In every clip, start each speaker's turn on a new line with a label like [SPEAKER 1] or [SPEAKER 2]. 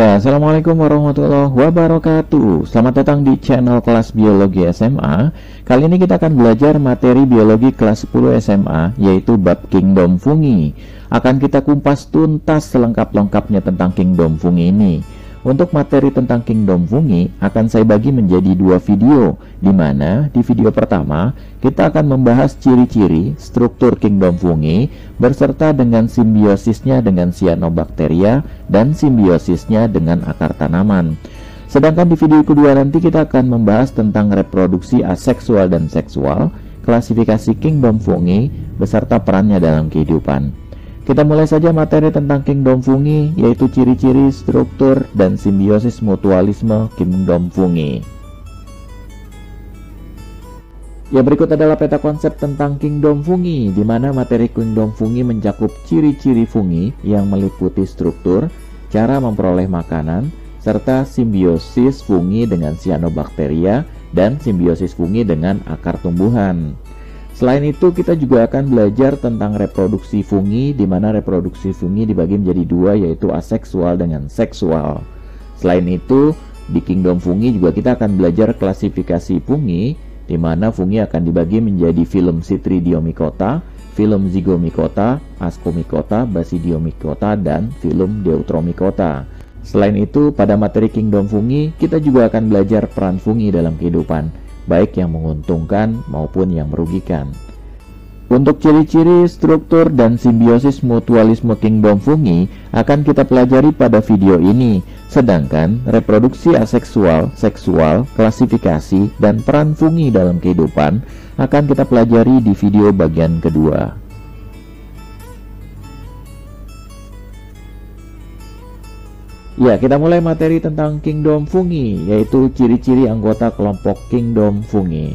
[SPEAKER 1] Ya, Assalamualaikum warahmatullahi wabarakatuh. Selamat datang di channel kelas biologi SMA. Kali ini kita akan belajar materi biologi kelas 10 SMA, yaitu bab kingdom fungi. Akan kita kumpas tuntas selengkap-lengkapnya tentang kingdom fungi ini. Untuk materi tentang kingdom fungi akan saya bagi menjadi dua video, di mana di video pertama kita akan membahas ciri-ciri struktur kingdom fungi berserta dengan simbiosisnya dengan cyanobacteria dan simbiosisnya dengan akar tanaman. Sedangkan di video kedua nanti kita akan membahas tentang reproduksi aseksual dan seksual, klasifikasi kingdom fungi beserta perannya dalam kehidupan. Kita mulai saja materi tentang kingdom fungi, yaitu ciri-ciri, struktur, dan simbiosis mutualisme kingdom fungi. Ya, berikut adalah peta konsep tentang kingdom fungi, di mana materi kingdom fungi mencakup ciri-ciri fungi yang meliputi struktur, cara memperoleh makanan, serta simbiosis fungi dengan cyanobacteria dan simbiosis fungi dengan akar tumbuhan. Selain itu, kita juga akan belajar tentang reproduksi fungi, di mana reproduksi fungi dibagi menjadi dua, yaitu aseksual dengan seksual. Selain itu, di kingdom fungi juga kita akan belajar klasifikasi fungi, di mana fungi akan dibagi menjadi filum Chytridiomycota, filum Zygomycota, Ascomycota, Basidiomycota, dan filum Deuteromycota. Selain itu, pada materi kingdom fungi, kita juga akan belajar peran fungi dalam kehidupan, baik yang menguntungkan maupun yang merugikan. Untuk ciri-ciri, struktur, dan simbiosis mutualisme kingdom fungi akan kita pelajari pada video ini. Sedangkan reproduksi aseksual, seksual, klasifikasi, dan peran fungi dalam kehidupan akan kita pelajari di video bagian kedua. Ya, kita mulai materi tentang kingdom fungi, yaitu ciri-ciri anggota kelompok kingdom fungi.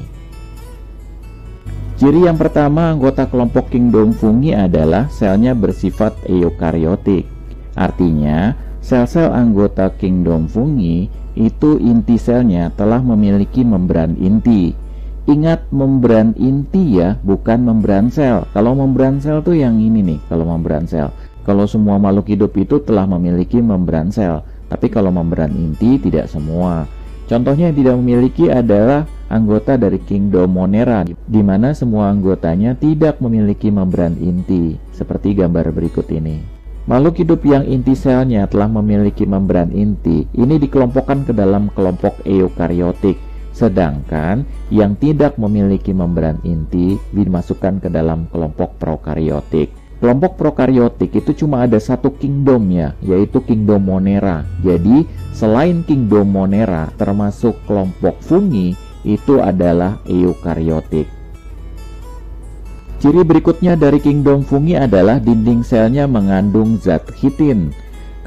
[SPEAKER 1] Ciri yang pertama anggota kelompok kingdom fungi adalah selnya bersifat eukariotik. Artinya, sel-sel anggota kingdom fungi itu inti selnya telah memiliki membran inti. Ingat, membran inti ya, bukan membran sel. Kalau membran sel tuh yang ini nih, kalau membran sel. Kalau semua makhluk hidup itu telah memiliki membran sel, tapi kalau membran inti tidak semua. Contohnya yang tidak memiliki adalah anggota dari kingdom Monera, di mana semua anggotanya tidak memiliki membran inti, seperti gambar berikut ini. Makhluk hidup yang inti selnya telah memiliki membran inti, ini dikelompokkan ke dalam kelompok eukariotik, sedangkan yang tidak memiliki membran inti dimasukkan ke dalam kelompok prokariotik. Kelompok prokariotik itu cuma ada satu kingdomnya, yaitu kingdom Monera. Jadi, selain kingdom Monera, termasuk kelompok fungi, itu adalah eukariotik. Ciri berikutnya dari kingdom fungi adalah dinding selnya mengandung zat chitin.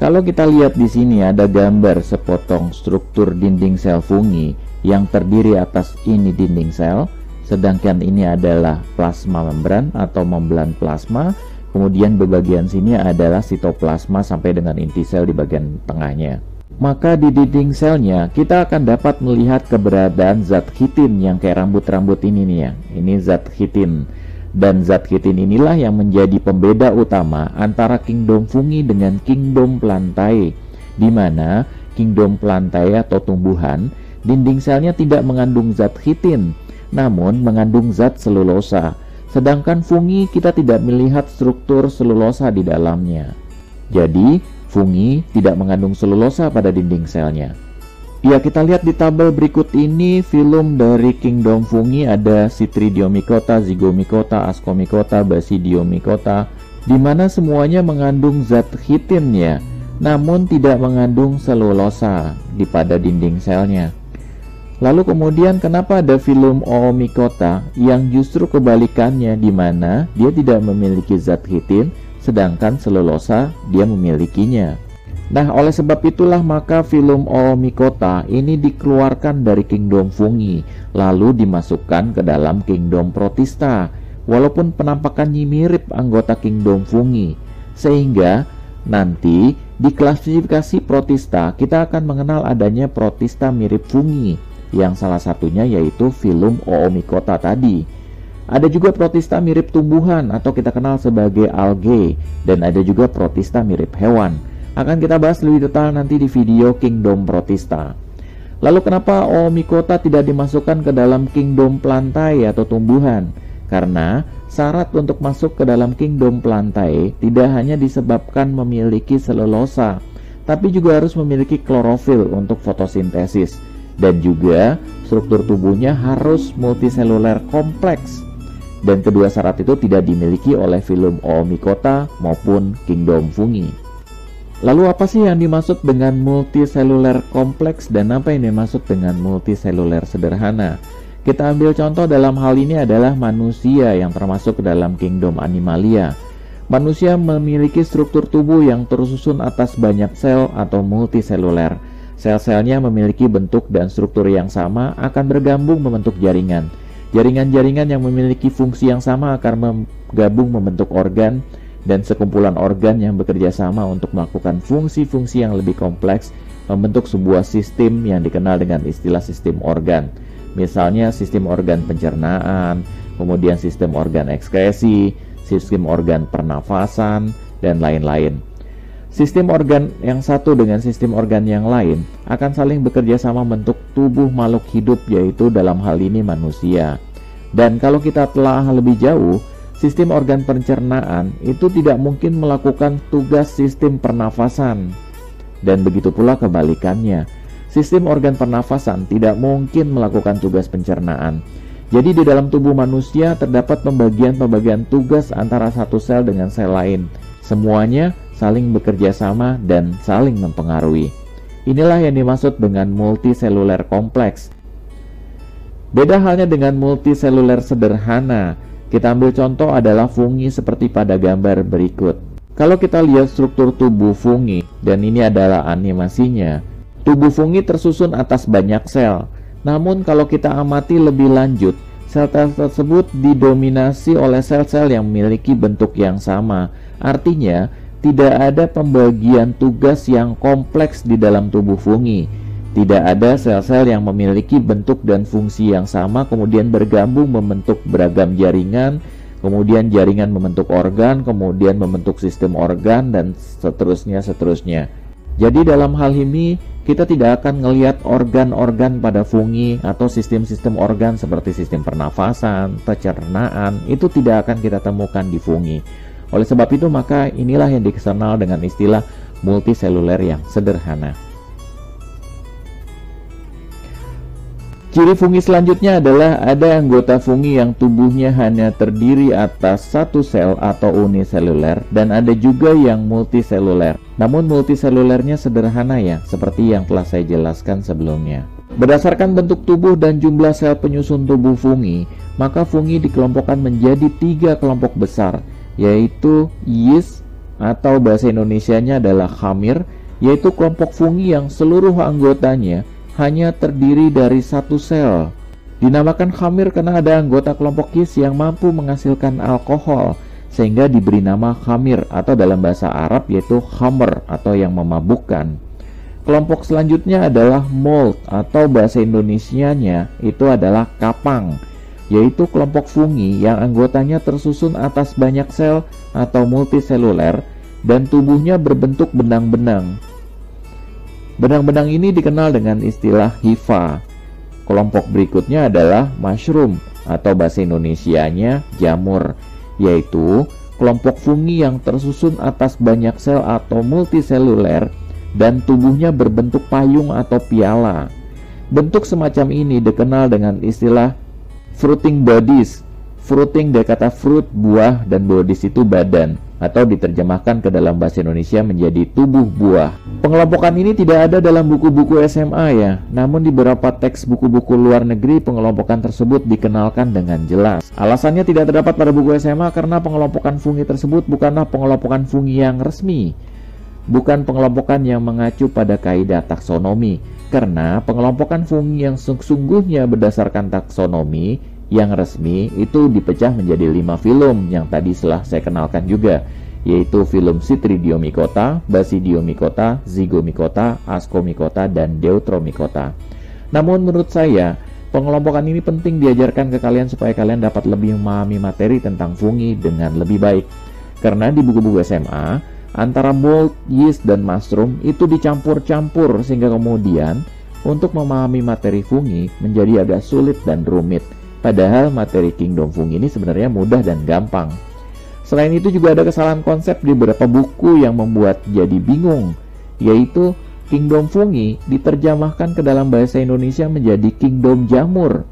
[SPEAKER 1] Kalau kita lihat di sini ada gambar sepotong struktur dinding sel fungi yang terdiri atas ini dinding sel, sedangkan ini adalah plasma membran atau membran plasma. Kemudian di bagian sini adalah sitoplasma sampai dengan inti sel di bagian tengahnya. Maka di dinding selnya kita akan dapat melihat keberadaan zat chitin yang kayak rambut-rambut ini nih ya. Ini zat chitin. Dan zat chitin inilah yang menjadi pembeda utama antara kingdom fungi dengan kingdom plantae. Di mana kingdom plantae atau tumbuhan, dinding selnya tidak mengandung zat chitin, namun mengandung zat selulosa. Sedangkan fungi kita tidak melihat struktur selulosa di dalamnya. Jadi, fungi tidak mengandung selulosa pada dinding selnya. Ya, kita lihat di tabel berikut ini, filum dari kingdom fungi ada Chytridiomycota, Zygomycota, Ascomycota, Basidiomycota, di mana semuanya mengandung zat chitin ya, namun tidak mengandung selulosa di pada dinding selnya. Lalu kemudian kenapa ada filum Oomycota yang justru kebalikannya, di mana dia tidak memiliki zat chitin, sedangkan selulosa dia memilikinya. Nah, oleh sebab itulah maka filum Oomycota ini dikeluarkan dari kingdom fungi, lalu dimasukkan ke dalam kingdom Protista, walaupun penampakannya mirip anggota kingdom fungi. Sehingga nanti di klasifikasi Protista kita akan mengenal adanya Protista mirip fungi, yang salah satunya yaitu filum Oomycota tadi. Ada juga Protista mirip tumbuhan atau kita kenal sebagai algae, dan ada juga Protista mirip hewan. Akan kita bahas lebih detail nanti di video Kingdom Protista. Lalu kenapa Oomycota tidak dimasukkan ke dalam Kingdom Plantae atau tumbuhan? Karena syarat untuk masuk ke dalam Kingdom Plantae tidak hanya disebabkan memiliki selulosa, tapi juga harus memiliki klorofil untuk fotosintesis. Dan juga struktur tubuhnya harus multiseluler kompleks. Dan kedua syarat itu tidak dimiliki oleh filum Oomycota maupun Kingdom Fungi. Lalu apa sih yang dimaksud dengan multiseluler kompleks dan apa yang dimaksud dengan multiseluler sederhana? Kita ambil contoh dalam hal ini adalah manusia yang termasuk ke dalam Kingdom Animalia. Manusia memiliki struktur tubuh yang tersusun atas banyak sel atau multiseluler. Sel-selnya memiliki bentuk dan struktur yang sama akan bergabung membentuk jaringan. Jaringan-jaringan yang memiliki fungsi yang sama akan bergabung membentuk organ, dan sekumpulan organ yang bekerja sama untuk melakukan fungsi-fungsi yang lebih kompleks membentuk sebuah sistem yang dikenal dengan istilah sistem organ. Misalnya sistem organ pencernaan, kemudian sistem organ ekskresi, sistem organ pernafasan, dan lain-lain. Sistem organ yang satu dengan sistem organ yang lain akan saling bekerja sama membentuk tubuh makhluk hidup, yaitu dalam hal ini manusia. Dan kalau kita telah lebih jauh, sistem organ pencernaan itu tidak mungkin melakukan tugas sistem pernafasan. Dan begitu pula kebalikannya, sistem organ pernafasan tidak mungkin melakukan tugas pencernaan. Jadi di dalam tubuh manusia terdapat pembagian-pembagian tugas antara satu sel dengan sel lain. Semuanya saling bekerja sama dan saling mempengaruhi. Inilah yang dimaksud dengan multiseluler kompleks. Beda halnya dengan multiseluler sederhana. Kita ambil contoh adalah fungi seperti pada gambar berikut. Kalau kita lihat struktur tubuh fungi, dan ini adalah animasinya, tubuh fungi tersusun atas banyak sel. Namun kalau kita amati lebih lanjut, sel-sel tersebut didominasi oleh sel-sel yang memiliki bentuk yang sama. Artinya, tidak ada pembagian tugas yang kompleks di dalam tubuh fungi. Tidak ada sel-sel yang memiliki bentuk dan fungsi yang sama kemudian bergabung membentuk beragam jaringan, kemudian jaringan membentuk organ, kemudian membentuk sistem organ, dan seterusnya. Jadi dalam hal ini kita tidak akan melihat organ-organ pada fungi atau sistem-sistem organ seperti sistem pernafasan, pencernaan, itu tidak akan kita temukan di fungi. Oleh sebab itu maka inilah yang dikenal dengan istilah multiseluler yang sederhana. Ciri fungi selanjutnya adalah ada anggota fungi yang tubuhnya hanya terdiri atas satu sel atau uniseluler, dan ada juga yang multiseluler. Namun multiselulernya sederhana ya, seperti yang telah saya jelaskan sebelumnya. Berdasarkan bentuk tubuh dan jumlah sel penyusun tubuh fungi, maka fungi dikelompokkan menjadi 3 kelompok besar, yaitu yeast atau bahasa Indonesianya adalah khamir, yaitu kelompok fungi yang seluruh anggotanya hanya terdiri dari satu sel. Dinamakan khamir karena ada anggota kelompok yeast yang mampu menghasilkan alkohol, sehingga diberi nama khamir atau dalam bahasa Arab yaitu khamr atau yang memabukkan. Kelompok selanjutnya adalah mold atau bahasa Indonesianya itu adalah kapang, yaitu kelompok fungi yang anggotanya tersusun atas banyak sel atau multiseluler dan tubuhnya berbentuk benang-benang. Benang-benang ini dikenal dengan istilah hifa. Kelompok berikutnya adalah mushroom atau bahasa Indonesianya jamur, yaitu kelompok fungi yang tersusun atas banyak sel atau multiseluler dan tubuhnya berbentuk payung atau piala. Bentuk semacam ini dikenal dengan istilah fruiting bodies. Fruiting dari kata fruit buah dan bodies itu badan, atau diterjemahkan ke dalam bahasa Indonesia menjadi tubuh buah. Pengelompokan ini tidak ada dalam buku-buku SMA ya, namun di beberapa teks buku-buku luar negeri pengelompokan tersebut dikenalkan dengan jelas. Alasannya tidak terdapat pada buku SMA karena pengelompokan fungi tersebut bukanlah pengelompokan fungi yang resmi, bukan pengelompokan yang mengacu pada kaidah taksonomi, karena pengelompokan fungi yang sesungguhnya berdasarkan taksonomi yang resmi itu dipecah menjadi 5 filum yang tadi telah saya kenalkan juga, yaitu filum Chytridiomycota, Basidiomycota, Zygomycota, Ascomycota, dan Deuteromycota. Namun menurut saya, pengelompokan ini penting diajarkan ke kalian supaya kalian dapat lebih memahami materi tentang fungi dengan lebih baik. Karena di buku-buku SMA antara mold, yeast, dan mushroom itu dicampur-campur sehingga kemudian untuk memahami materi fungi menjadi agak sulit dan rumit. Padahal materi kingdom fungi ini sebenarnya mudah dan gampang. Selain itu juga ada kesalahan konsep di beberapa buku yang membuat jadi bingung, yaitu kingdom fungi diterjemahkan ke dalam bahasa Indonesia menjadi kingdom jamur.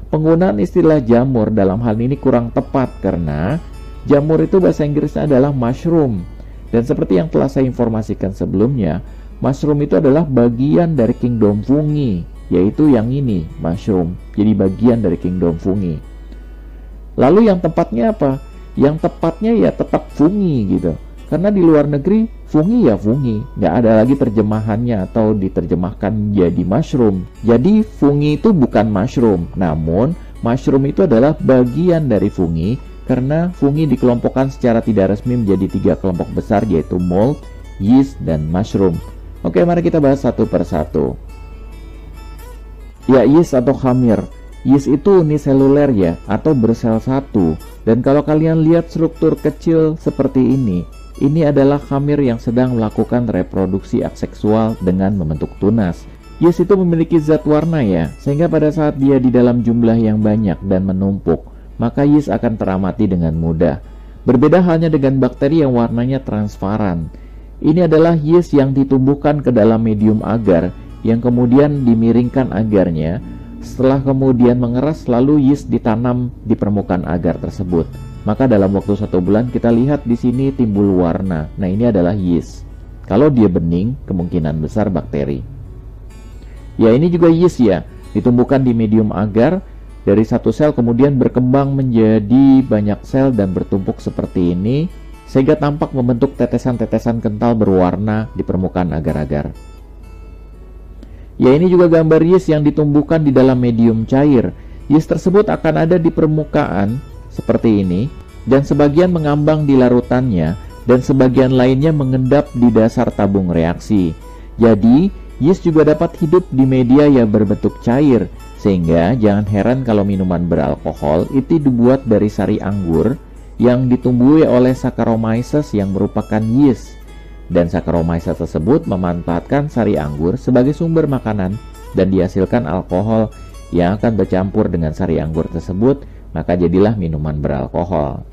[SPEAKER 1] Penggunaan istilah jamur dalam hal ini kurang tepat karena jamur itu bahasa Inggrisnya adalah mushroom. Dan seperti yang telah saya informasikan sebelumnya, mushroom itu adalah bagian dari kingdom fungi, yaitu yang ini, mushroom. Jadi bagian dari kingdom fungi. Lalu yang tepatnya apa? Yang tepatnya ya tetap fungi gitu. Karena di luar negeri, fungi ya fungi. Nggak ada lagi terjemahannya atau diterjemahkan jadi mushroom. Jadi fungi itu bukan mushroom. Namun, mushroom itu adalah bagian dari fungi. Karena fungi dikelompokkan secara tidak resmi menjadi 3 kelompok besar, yaitu mold, yeast, dan mushroom. Oke, mari kita bahas satu persatu. Ya, yeast atau khamir. Yeast itu uniseluler ya, atau bersel satu. Dan kalau kalian lihat struktur kecil seperti ini adalah khamir yang sedang melakukan reproduksi aseksual dengan membentuk tunas. Yeast itu memiliki zat warna ya, sehingga pada saat dia di dalam jumlah yang banyak dan menumpuk, maka yeast akan teramati dengan mudah. Berbeda halnya dengan bakteri yang warnanya transparan. Ini adalah yeast yang ditumbuhkan ke dalam medium agar, yang kemudian dimiringkan agarnya. Setelah kemudian mengeras, lalu yeast ditanam di permukaan agar tersebut. Maka dalam waktu 1 bulan kita lihat di sini timbul warna. Nah, ini adalah yeast. Kalau dia bening, kemungkinan besar bakteri. Ya, ini juga yeast ya, ditumbuhkan di medium agar. Dari satu sel kemudian berkembang menjadi banyak sel dan bertumpuk seperti ini, sehingga tampak membentuk tetesan-tetesan kental berwarna di permukaan agar-agar. Ya, ini juga gambar yeast yang ditumbuhkan di dalam medium cair. Yeast tersebut akan ada di permukaan seperti ini, dan sebagian mengambang di larutannya, dan sebagian lainnya mengendap di dasar tabung reaksi. Jadi, yeast juga dapat hidup di media yang berbentuk cair, sehingga jangan heran kalau minuman beralkohol itu dibuat dari sari anggur yang ditumbuhi oleh Saccharomyces yang merupakan yeast. Dan Saccharomyces tersebut memanfaatkan sari anggur sebagai sumber makanan dan dihasilkan alkohol yang akan bercampur dengan sari anggur tersebut, maka jadilah minuman beralkohol.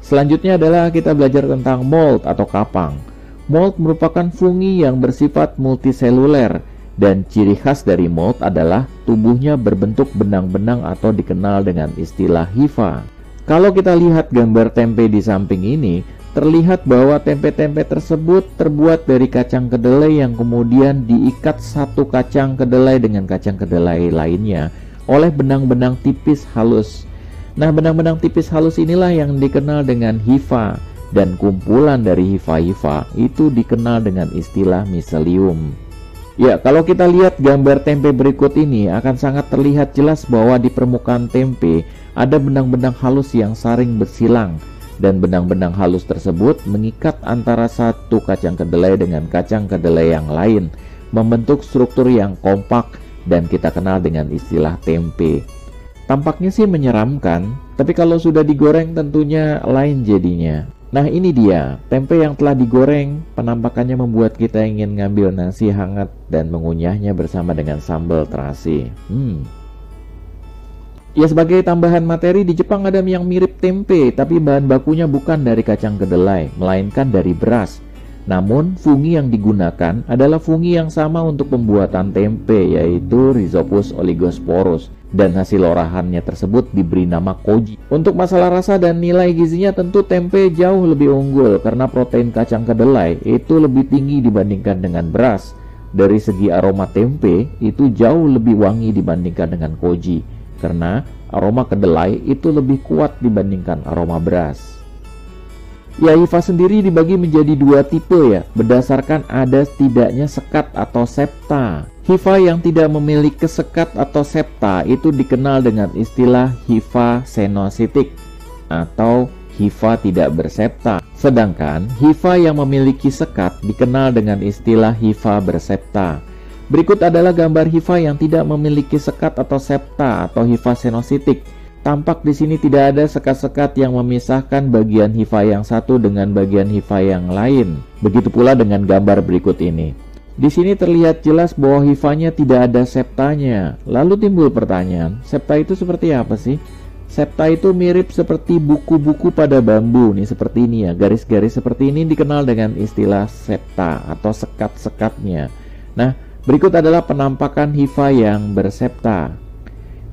[SPEAKER 1] Selanjutnya adalah kita belajar tentang mold atau kapang. Mold merupakan fungi yang bersifat multiseluler. Dan ciri khas dari mold adalah tubuhnya berbentuk benang-benang atau dikenal dengan istilah hifa. Kalau kita lihat gambar tempe di samping ini, terlihat bahwa tempe-tempe tersebut terbuat dari kacang kedelai yang kemudian diikat satu kacang kedelai dengan kacang kedelai lainnya oleh benang-benang tipis halus. Nah, benang-benang tipis halus inilah yang dikenal dengan hifa, dan kumpulan dari hifa-hifa itu dikenal dengan istilah miselium. Ya, kalau kita lihat gambar tempe berikut ini akan sangat terlihat jelas bahwa di permukaan tempe ada benang-benang halus yang saling bersilang, dan benang-benang halus tersebut mengikat antara satu kacang kedelai dengan kacang kedelai yang lain, membentuk struktur yang kompak dan kita kenal dengan istilah tempe. Tampaknya sih menyeramkan, tapi kalau sudah digoreng tentunya lain jadinya. Nah, ini dia, tempe yang telah digoreng, penampakannya membuat kita ingin ngambil nasi hangat dan mengunyahnya bersama dengan sambal terasi. Ya, sebagai tambahan materi, di Jepang ada yang mirip tempe, tapi bahan bakunya bukan dari kacang kedelai, melainkan dari beras. Namun, fungi yang digunakan adalah fungi yang sama untuk pembuatan tempe, yaitu Rhizopus oligosporus. Dan hasil olahannya tersebut diberi nama koji. Untuk masalah rasa dan nilai gizinya tentu tempe jauh lebih unggul karena protein kacang kedelai itu lebih tinggi dibandingkan dengan beras. Dari segi aroma tempe itu jauh lebih wangi dibandingkan dengan koji karena aroma kedelai itu lebih kuat dibandingkan aroma beras. Ya, hifa sendiri dibagi menjadi 2 tipe ya, berdasarkan ada tidaknya sekat atau septa. Hifa yang tidak memiliki sekat atau septa itu dikenal dengan istilah hifa senositik atau hifa tidak bersepta. Sedangkan hifa yang memiliki sekat dikenal dengan istilah hifa bersepta. Berikut adalah gambar hifa yang tidak memiliki sekat atau septa atau hifa senositik. tampak di sini tidak ada sekat-sekat yang memisahkan bagian hifa yang satu dengan bagian hifa yang lain. Begitu pula dengan gambar berikut ini. Di sini terlihat jelas bahwa hifanya tidak ada septanya. Lalu timbul pertanyaan, septa itu seperti apa sih? Septa itu mirip seperti buku-buku pada bambu nih, seperti ini ya. Garis-garis seperti ini dikenal dengan istilah septa atau sekat-sekatnya. Nah, berikut adalah penampakan hifa yang bersepta.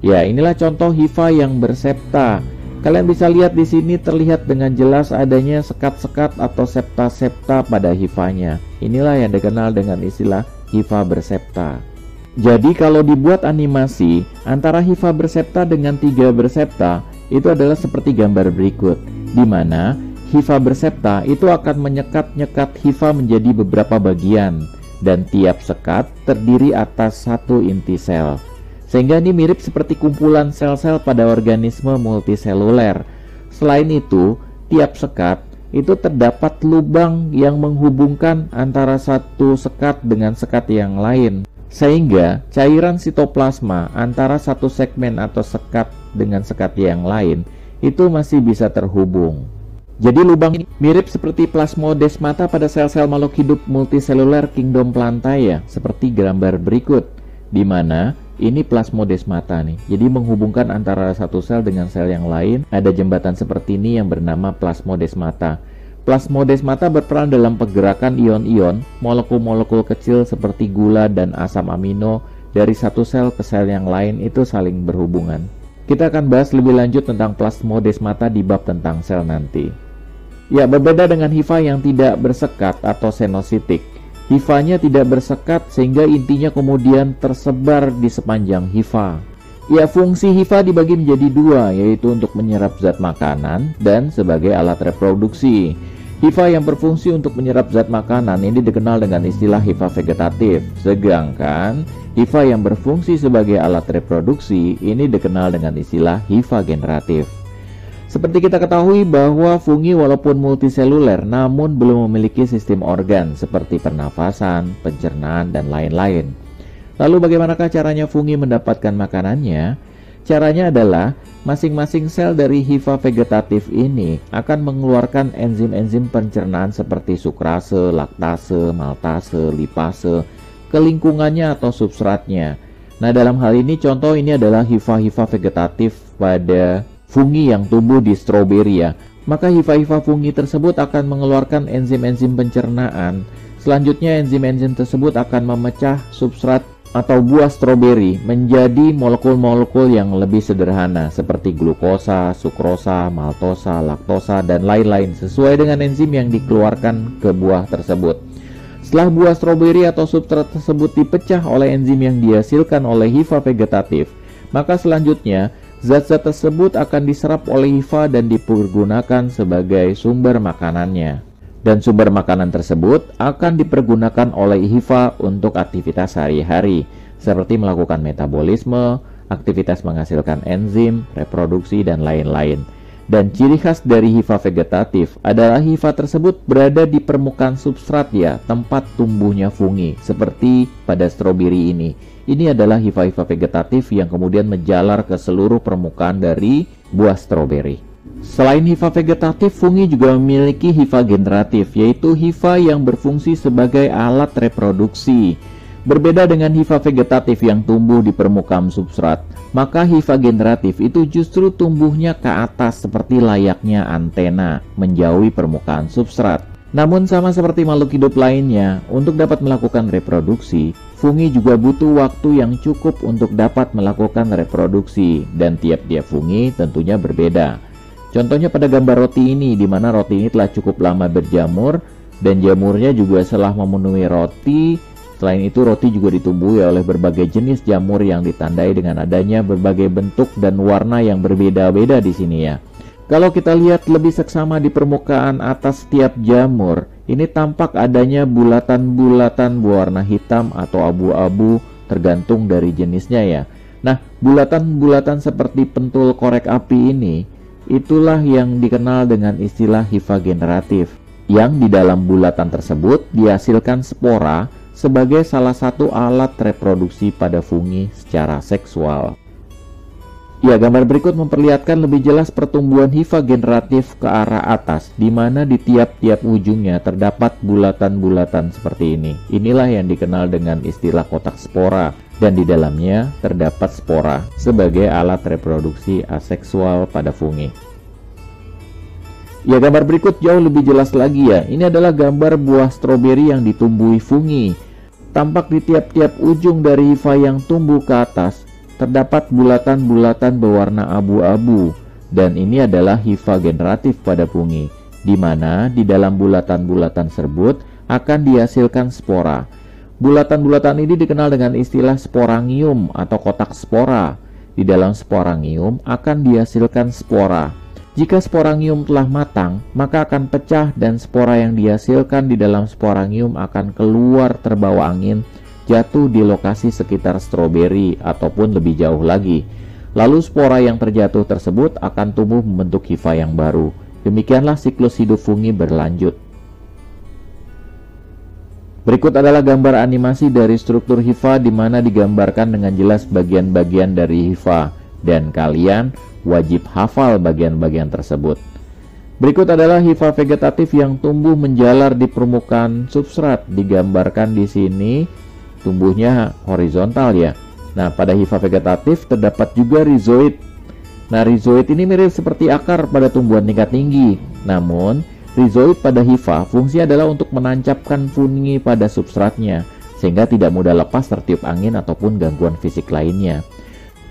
[SPEAKER 1] Ya, inilah contoh hifa yang bersepta. Kalian bisa lihat di sini terlihat dengan jelas adanya sekat-sekat atau septa-septa pada hifanya. Inilah yang dikenal dengan istilah hifa bersepta. Jadi kalau dibuat animasi antara hifa bersepta dengan tiga bersepta itu adalah seperti gambar berikut, di mana hifa bersepta itu akan menyekat-nyekat hifa menjadi beberapa bagian dan tiap sekat terdiri atas satu inti sel. Sehingga ini mirip seperti kumpulan sel-sel pada organisme multiseluler. Selain itu, tiap sekat itu terdapat lubang yang menghubungkan antara satu sekat dengan sekat yang lain. Sehingga cairan sitoplasma antara satu segmen atau sekat dengan sekat yang lain itu masih bisa terhubung. Jadi lubang ini mirip seperti plasmodesmata pada sel-sel makhluk hidup multiseluler kingdom Plantae ya, seperti gambar berikut, di mana ini plasmodesmata nih. Jadi menghubungkan antara satu sel dengan sel yang lain, ada jembatan seperti ini yang bernama plasmodesmata. Plasmodesmata berperan dalam pergerakan ion-ion, molekul-molekul kecil seperti gula dan asam amino dari satu sel ke sel yang lain itu saling berhubungan. Kita akan bahas lebih lanjut tentang plasmodesmata di bab tentang sel nanti. Ya, berbeda dengan hifa yang tidak bersekat atau senositik. Hifanya tidak bersekat sehingga intinya kemudian tersebar di sepanjang hifa. Ya, fungsi hifa dibagi menjadi dua, yaitu untuk menyerap zat makanan dan sebagai alat reproduksi. Hifa yang berfungsi untuk menyerap zat makanan ini dikenal dengan istilah hifa vegetatif, sedangkan hifa yang berfungsi sebagai alat reproduksi ini dikenal dengan istilah hifa generatif. Seperti kita ketahui bahwa fungi walaupun multiseluler namun belum memiliki sistem organ seperti pernafasan, pencernaan, dan lain-lain. Lalu bagaimanakah caranya fungi mendapatkan makanannya? Caranya adalah masing-masing sel dari hifa vegetatif ini akan mengeluarkan enzim-enzim pencernaan seperti sukrase, laktase, maltase, lipase ke lingkungannya atau substratnya. Nah, dalam hal ini contoh ini adalah hifa-hifa vegetatif pada fungi yang tumbuh di stroberi ya. Maka hifa-hifa fungi tersebut akan mengeluarkan enzim-enzim pencernaan. Selanjutnya enzim-enzim tersebut akan memecah substrat atau buah stroberi menjadi molekul-molekul yang lebih sederhana seperti glukosa, sukrosa, maltosa, laktosa, dan lain-lain sesuai dengan enzim yang dikeluarkan ke buah tersebut. Setelah buah stroberi atau substrat tersebut dipecah oleh enzim yang dihasilkan oleh hifa vegetatif, maka selanjutnya zat-zat tersebut akan diserap oleh hifa dan dipergunakan sebagai sumber makanannya. Dan sumber makanan tersebut akan dipergunakan oleh hifa untuk aktivitas sehari-hari, seperti melakukan metabolisme, aktivitas menghasilkan enzim, reproduksi, dan lain-lain. Dan ciri khas dari hifa vegetatif adalah hifa tersebut berada di permukaan substrat ya, tempat tumbuhnya fungi, seperti pada stroberi ini. Ini adalah hifa-hifa vegetatif yang kemudian menjalar ke seluruh permukaan dari buah stroberi. Selain hifa vegetatif, fungi juga memiliki hifa generatif, yaitu hifa yang berfungsi sebagai alat reproduksi. Berbeda dengan hifa vegetatif yang tumbuh di permukaan substrat, maka hifa generatif itu justru tumbuhnya ke atas seperti layaknya antena, menjauhi permukaan substrat. Namun sama seperti makhluk hidup lainnya, untuk dapat melakukan reproduksi, fungi juga butuh waktu yang cukup untuk dapat melakukan reproduksi, dan tiap-tiap fungi tentunya berbeda. Contohnya pada gambar roti ini, di mana roti ini telah cukup lama berjamur dan jamurnya juga setelah memenuhi roti. Selain itu, roti juga ditumbuhi oleh berbagai jenis jamur yang ditandai dengan adanya berbagai bentuk dan warna yang berbeda-beda di sini ya. Kalau kita lihat lebih seksama di permukaan atas setiap jamur, ini tampak adanya bulatan-bulatan berwarna hitam atau abu-abu tergantung dari jenisnya ya. Nah, bulatan-bulatan seperti pentul korek api ini itulah yang dikenal dengan istilah hifa generatif, yang di dalam bulatan tersebut dihasilkan spora sebagai salah satu alat reproduksi pada fungi secara seksual. Ya, gambar berikut memperlihatkan lebih jelas pertumbuhan hifa generatif ke arah atas, di mana di tiap-tiap ujungnya terdapat bulatan-bulatan seperti ini. Inilah yang dikenal dengan istilah kotak spora, dan di dalamnya terdapat spora sebagai alat reproduksi aseksual pada fungi. Ya, gambar berikut jauh lebih jelas lagi ya. Ini adalah gambar buah stroberi yang ditumbuhi fungi. Tampak di tiap-tiap ujung dari hifa yang tumbuh ke atas terdapat bulatan-bulatan berwarna abu-abu, dan ini adalah hifa generatif pada fungi, di mana di dalam bulatan-bulatan tersebut akan dihasilkan spora. Bulatan-bulatan ini dikenal dengan istilah sporangium atau kotak spora. Di dalam sporangium akan dihasilkan spora. Jika sporangium telah matang, maka akan pecah dan spora yang dihasilkan di dalam sporangium akan keluar terbawa angin, jatuh di lokasi sekitar stroberi ataupun lebih jauh lagi. Lalu spora yang terjatuh tersebut akan tumbuh membentuk hifa yang baru. Demikianlah siklus hidup fungi berlanjut. Berikut adalah gambar animasi dari struktur hifa di mana digambarkan dengan jelas bagian-bagian dari hifa, dan kalian wajib hafal bagian-bagian tersebut. Berikut adalah hifa vegetatif yang tumbuh menjalar di permukaan substrat. Digambarkan di sini tumbuhnya horizontal ya. Nah, pada hifa vegetatif terdapat juga rizoid. Nah, rizoid ini mirip seperti akar pada tumbuhan tingkat tinggi. Namun, rizoid pada hifa fungsi adalah untuk menancapkan fungi pada substratnya, sehingga tidak mudah lepas tertiup angin ataupun gangguan fisik lainnya.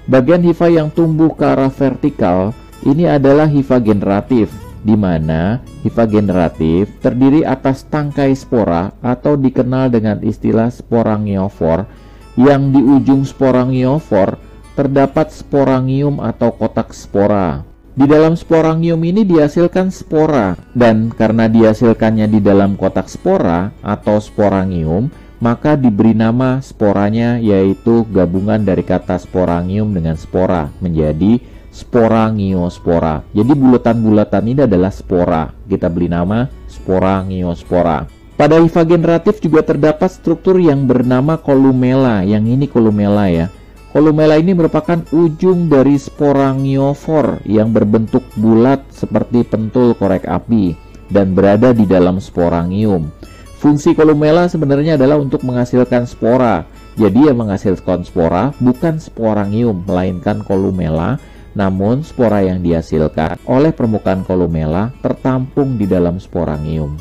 [SPEAKER 1] Bagian hifa yang tumbuh ke arah vertikal ini adalah hifa generatif, di mana hifa generatif terdiri atas tangkai spora atau dikenal dengan istilah sporangiofor, yang di ujung sporangiofor terdapat sporangium atau kotak spora. Di dalam sporangium ini dihasilkan spora, dan karena dihasilkannya di dalam kotak spora atau sporangium, maka diberi nama sporanya, yaitu gabungan dari kata sporangium dengan spora menjadi sporangiospora. Jadi bulatan-bulatan ini adalah spora. Kita beri nama sporangiospora. Pada hifa generatif juga terdapat struktur yang bernama kolumela. Yang ini kolumela ya. Kolumela ini merupakan ujung dari sporangiofor yang berbentuk bulat seperti pentul korek api dan berada di dalam sporangium. Fungsi kolumela sebenarnya adalah untuk menghasilkan spora. Jadi yang menghasilkan spora bukan sporangium, melainkan kolumela. Namun spora yang dihasilkan oleh permukaan kolumela tertampung di dalam sporangium.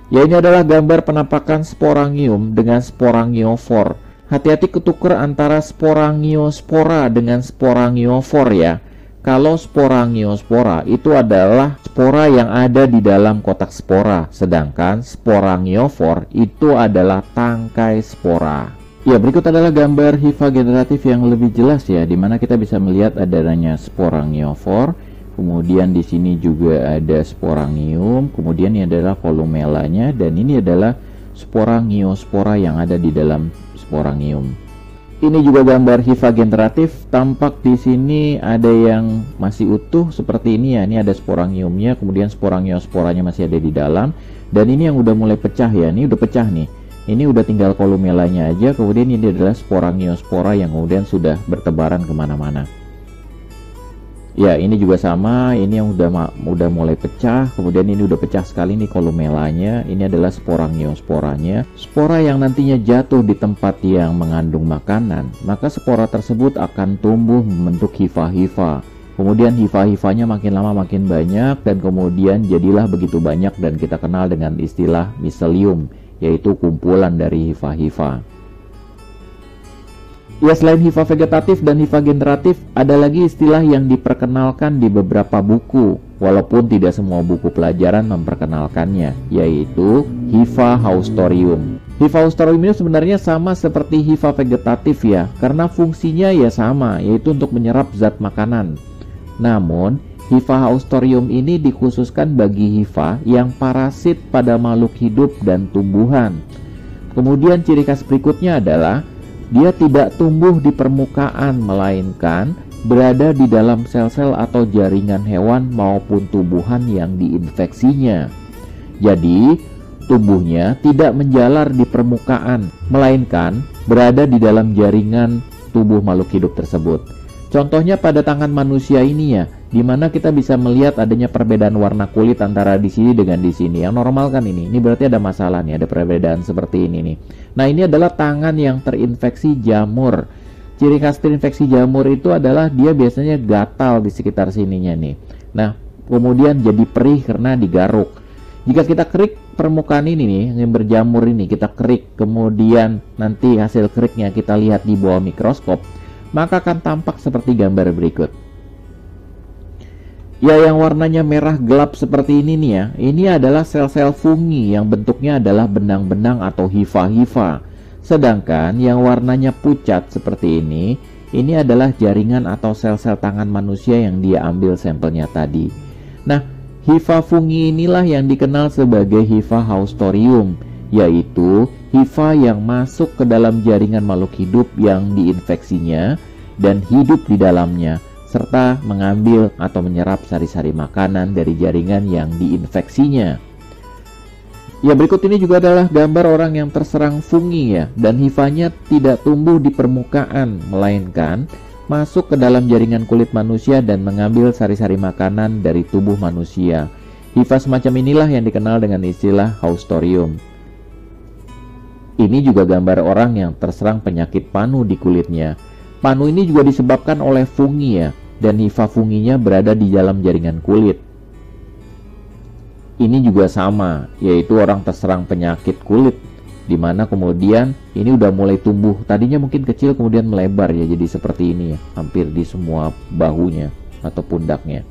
[SPEAKER 1] Ya, ini adalah gambar penampakan sporangium dengan sporangiofor. Hati-hati ketukar antara sporangiospora dengan sporangiofor ya. Kalau sporangiospora itu adalah spora yang ada di dalam kotak spora, sedangkan sporangiofor itu adalah tangkai spora. Ya, berikut adalah gambar hifa generatif yang lebih jelas ya, dimana kita bisa melihat adanya sporangiofor, kemudian di sini juga ada sporangium, kemudian ini adalah kolumelanya, dan ini adalah sporangiospora yang ada di dalam sporangium. Ini juga gambar hifa generatif. Tampak di sini ada yang masih utuh seperti ini ya. Ini ada sporangiumnya, kemudian sporangiosporanya masih ada di dalam, dan ini yang udah mulai pecah ya. Ini udah pecah nih. Ini udah tinggal kolumelanya aja, kemudian ini adalah sporangiospora yang kemudian sudah bertebaran kemana-mana. Ya, ini juga sama, ini yang udah mulai pecah, kemudian ini udah pecah sekali nih kolumelanya. Ini adalah sporangiosporanya. Spora yang nantinya jatuh di tempat yang mengandung makanan, maka spora tersebut akan tumbuh membentuk hifa-hifa. Kemudian hifa-hifanya makin lama makin banyak, dan kemudian jadilah begitu banyak dan kita kenal dengan istilah miselium, yaitu kumpulan dari hifa-hifa. Ya, selain hifa vegetatif dan hifa generatif, ada lagi istilah yang diperkenalkan di beberapa buku, walaupun tidak semua buku pelajaran memperkenalkannya, yaitu hifa haustorium. Hifa haustorium ini sebenarnya sama seperti hifa vegetatif ya, karena fungsinya ya sama, yaitu untuk menyerap zat makanan. Namun, hifa haustorium ini dikhususkan bagi hifa yang parasit pada makhluk hidup dan tumbuhan. Kemudian ciri khas berikutnya adalah dia tidak tumbuh di permukaan, melainkan berada di dalam sel-sel atau jaringan hewan maupun tumbuhan yang diinfeksinya. Jadi, tumbuhnya tidak menjalar di permukaan, melainkan berada di dalam jaringan tubuh makhluk hidup tersebut. Contohnya pada tangan manusia ini ya, di mana kita bisa melihat adanya perbedaan warna kulit antara di sini dengan di sini. Yang normal kan ini berarti ada masalah nih, ada perbedaan seperti ini nih. Nah, ini adalah tangan yang terinfeksi jamur. Ciri khas terinfeksi jamur itu adalah dia biasanya gatal di sekitar sininya nih. Nah, kemudian jadi perih karena digaruk. Jika kita kerik permukaan ini nih, yang berjamur ini kita kerik, kemudian nanti hasil keriknya kita lihat di bawah mikroskop, maka akan tampak seperti gambar berikut. Ya, yang warnanya merah gelap seperti ini nih ya, ini adalah sel-sel fungi yang bentuknya adalah benang-benang atau hifa-hifa. Sedangkan yang warnanya pucat seperti ini adalah jaringan atau sel-sel tangan manusia yang dia ambil sampelnya tadi. Nah, hifa fungi inilah yang dikenal sebagai hifa haustorium, yaitu hifa yang masuk ke dalam jaringan makhluk hidup yang diinfeksinya dan hidup di dalamnya, serta mengambil atau menyerap sari-sari makanan dari jaringan yang diinfeksinya. Ya, berikut ini juga adalah gambar orang yang terserang fungi ya, dan hifanya tidak tumbuh di permukaan, melainkan masuk ke dalam jaringan kulit manusia dan mengambil sari-sari makanan dari tubuh manusia. Hifa semacam inilah yang dikenal dengan istilah haustorium. Ini juga gambar orang yang terserang penyakit panu di kulitnya. Panu ini juga disebabkan oleh fungi ya, dan hifa funginya berada di dalam jaringan kulit. Ini juga sama, yaitu orang terserang penyakit kulit, di mana kemudian ini udah mulai tumbuh. Tadinya mungkin kecil kemudian melebar ya, jadi seperti ini ya, hampir di semua bahunya atau pundaknya.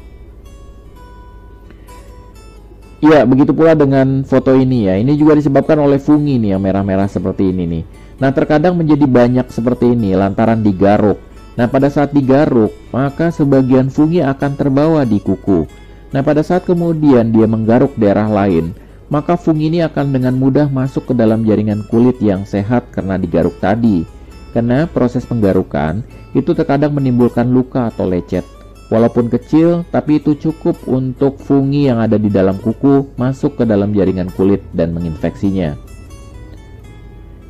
[SPEAKER 1] Ya, begitu pula dengan foto ini ya. Ini juga disebabkan oleh fungi nih yang merah-merah seperti ini nih. Nah, terkadang menjadi banyak seperti ini lantaran digaruk. Nah, pada saat digaruk, maka sebagian fungi akan terbawa di kuku. Nah, pada saat kemudian dia menggaruk daerah lain, maka fungi ini akan dengan mudah masuk ke dalam jaringan kulit yang sehat karena digaruk tadi. Karena proses penggarukan itu terkadang menimbulkan luka atau lecet. Walaupun kecil, tapi itu cukup untuk fungi yang ada di dalam kuku masuk ke dalam jaringan kulit dan menginfeksinya.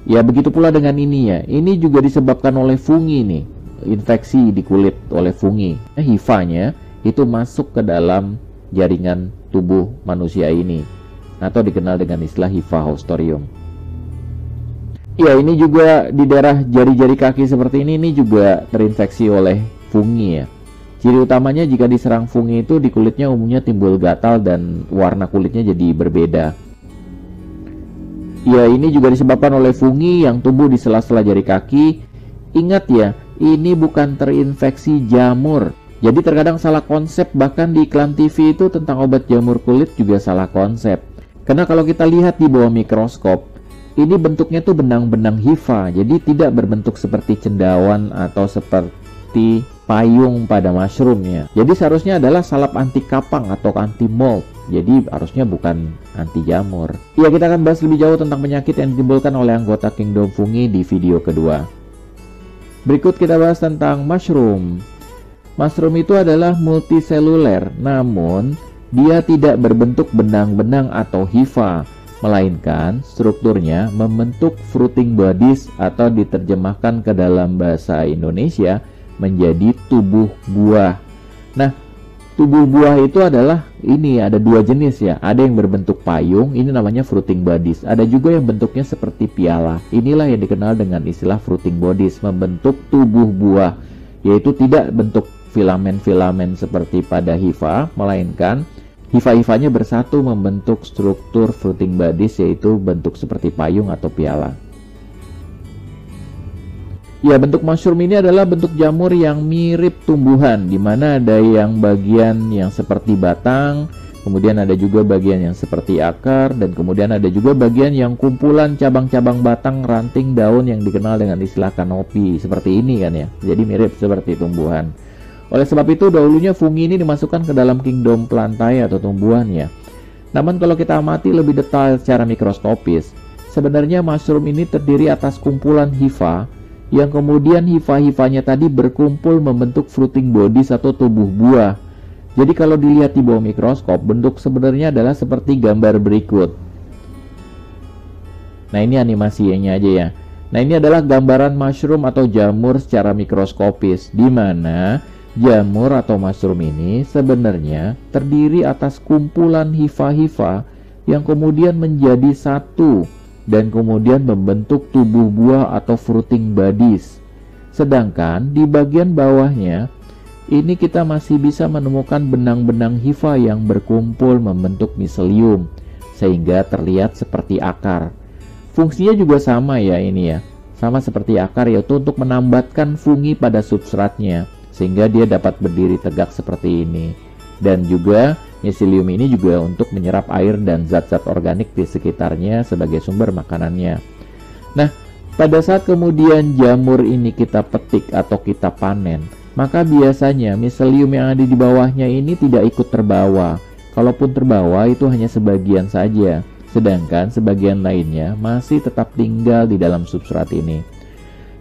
[SPEAKER 1] Ya, begitu pula dengan ini ya. Ini juga disebabkan oleh fungi nih, infeksi di kulit oleh fungi. Hifanya itu masuk ke dalam jaringan tubuh manusia ini, atau dikenal dengan istilah hifa haustorium. Ya, ini juga di daerah jari-jari kaki seperti ini juga terinfeksi oleh fungi ya. Ciri utamanya jika diserang fungi itu di kulitnya umumnya timbul gatal dan warna kulitnya jadi berbeda. Ya, ini juga disebabkan oleh fungi yang tumbuh di sela-sela jari kaki. Ingat ya, ini bukan terinfeksi jamur. Jadi terkadang salah konsep, bahkan di iklan TV itu tentang obat jamur kulit juga salah konsep. Karena kalau kita lihat di bawah mikroskop, ini bentuknya tuh benang-benang hifa, jadi tidak berbentuk seperti cendawan atau seperti payung pada mushroom ya. Jadi seharusnya adalah salep anti kapang atau anti mold. Jadi harusnya bukan anti jamur. Ya, kita akan bahas lebih jauh tentang penyakit yang ditimbulkan oleh anggota kingdom fungi di video kedua. Berikut kita bahas tentang mushroom. Mushroom itu adalah multiseluler, namun dia tidak berbentuk benang-benang atau hifa, melainkan strukturnya membentuk fruiting bodies atau diterjemahkan ke dalam bahasa Indonesia menjadi tubuh buah. Nah, tubuh buah itu adalah ini ada dua jenis ya. Ada yang berbentuk payung, ini namanya fruiting bodies. Ada juga yang bentuknya seperti piala. Inilah yang dikenal dengan istilah fruiting bodies, membentuk tubuh buah, yaitu tidak bentuk filamen-filamen seperti pada hifa, melainkan hifa-hifanya bersatu membentuk struktur fruiting bodies, yaitu bentuk seperti payung atau piala. Ya, bentuk mushroom ini adalah bentuk jamur yang mirip tumbuhan, di mana ada yang bagian yang seperti batang, kemudian ada juga bagian yang seperti akar, dan kemudian ada juga bagian yang kumpulan cabang-cabang batang, ranting, daun yang dikenal dengan istilah kanopi, seperti ini kan ya. Jadi mirip seperti tumbuhan. Oleh sebab itu, dahulunya fungi ini dimasukkan ke dalam kingdom plantae atau tumbuhan ya. Namun kalau kita amati lebih detail secara mikroskopis, sebenarnya mushroom ini terdiri atas kumpulan hifa, yang kemudian hifa-hifanya tadi berkumpul membentuk fruiting bodies atau tubuh buah. Jadi kalau dilihat di bawah mikroskop, bentuk sebenarnya adalah seperti gambar berikut. Nah, ini animasinya aja ya. Nah, ini adalah gambaran mushroom atau jamur secara mikroskopis, di mana jamur atau mushroom ini sebenarnya terdiri atas kumpulan hifa-hifa yang kemudian menjadi satu dan kemudian membentuk tubuh buah atau fruiting bodies. Sedangkan di bagian bawahnya ini kita masih bisa menemukan benang-benang hifa yang berkumpul membentuk miselium sehingga terlihat seperti akar. Fungsinya juga sama ya ini ya, sama seperti akar, yaitu untuk menambatkan fungi pada substratnya sehingga dia dapat berdiri tegak seperti ini. Dan juga miselium ini juga untuk menyerap air dan zat-zat organik di sekitarnya sebagai sumber makanannya. Nah, pada saat kemudian jamur ini kita petik atau kita panen, maka biasanya miselium yang ada di bawahnya ini tidak ikut terbawa. Kalaupun terbawa itu hanya sebagian saja, sedangkan sebagian lainnya masih tetap tinggal di dalam substrat ini.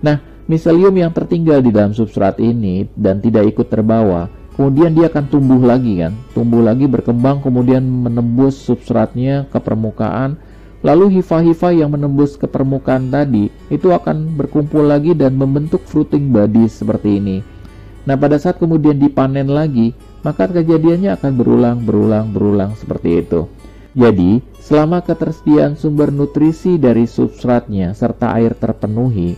[SPEAKER 1] Nah, miselium yang tertinggal di dalam substrat ini dan tidak ikut terbawa, kemudian dia akan tumbuh lagi kan, tumbuh lagi, berkembang, kemudian menembus substratnya ke permukaan. Lalu hifa-hifa yang menembus ke permukaan tadi itu akan berkumpul lagi dan membentuk fruiting bodies seperti ini. Nah, pada saat kemudian dipanen lagi, maka kejadiannya akan berulang seperti itu. Jadi, selama ketersediaan sumber nutrisi dari substratnya serta air terpenuhi,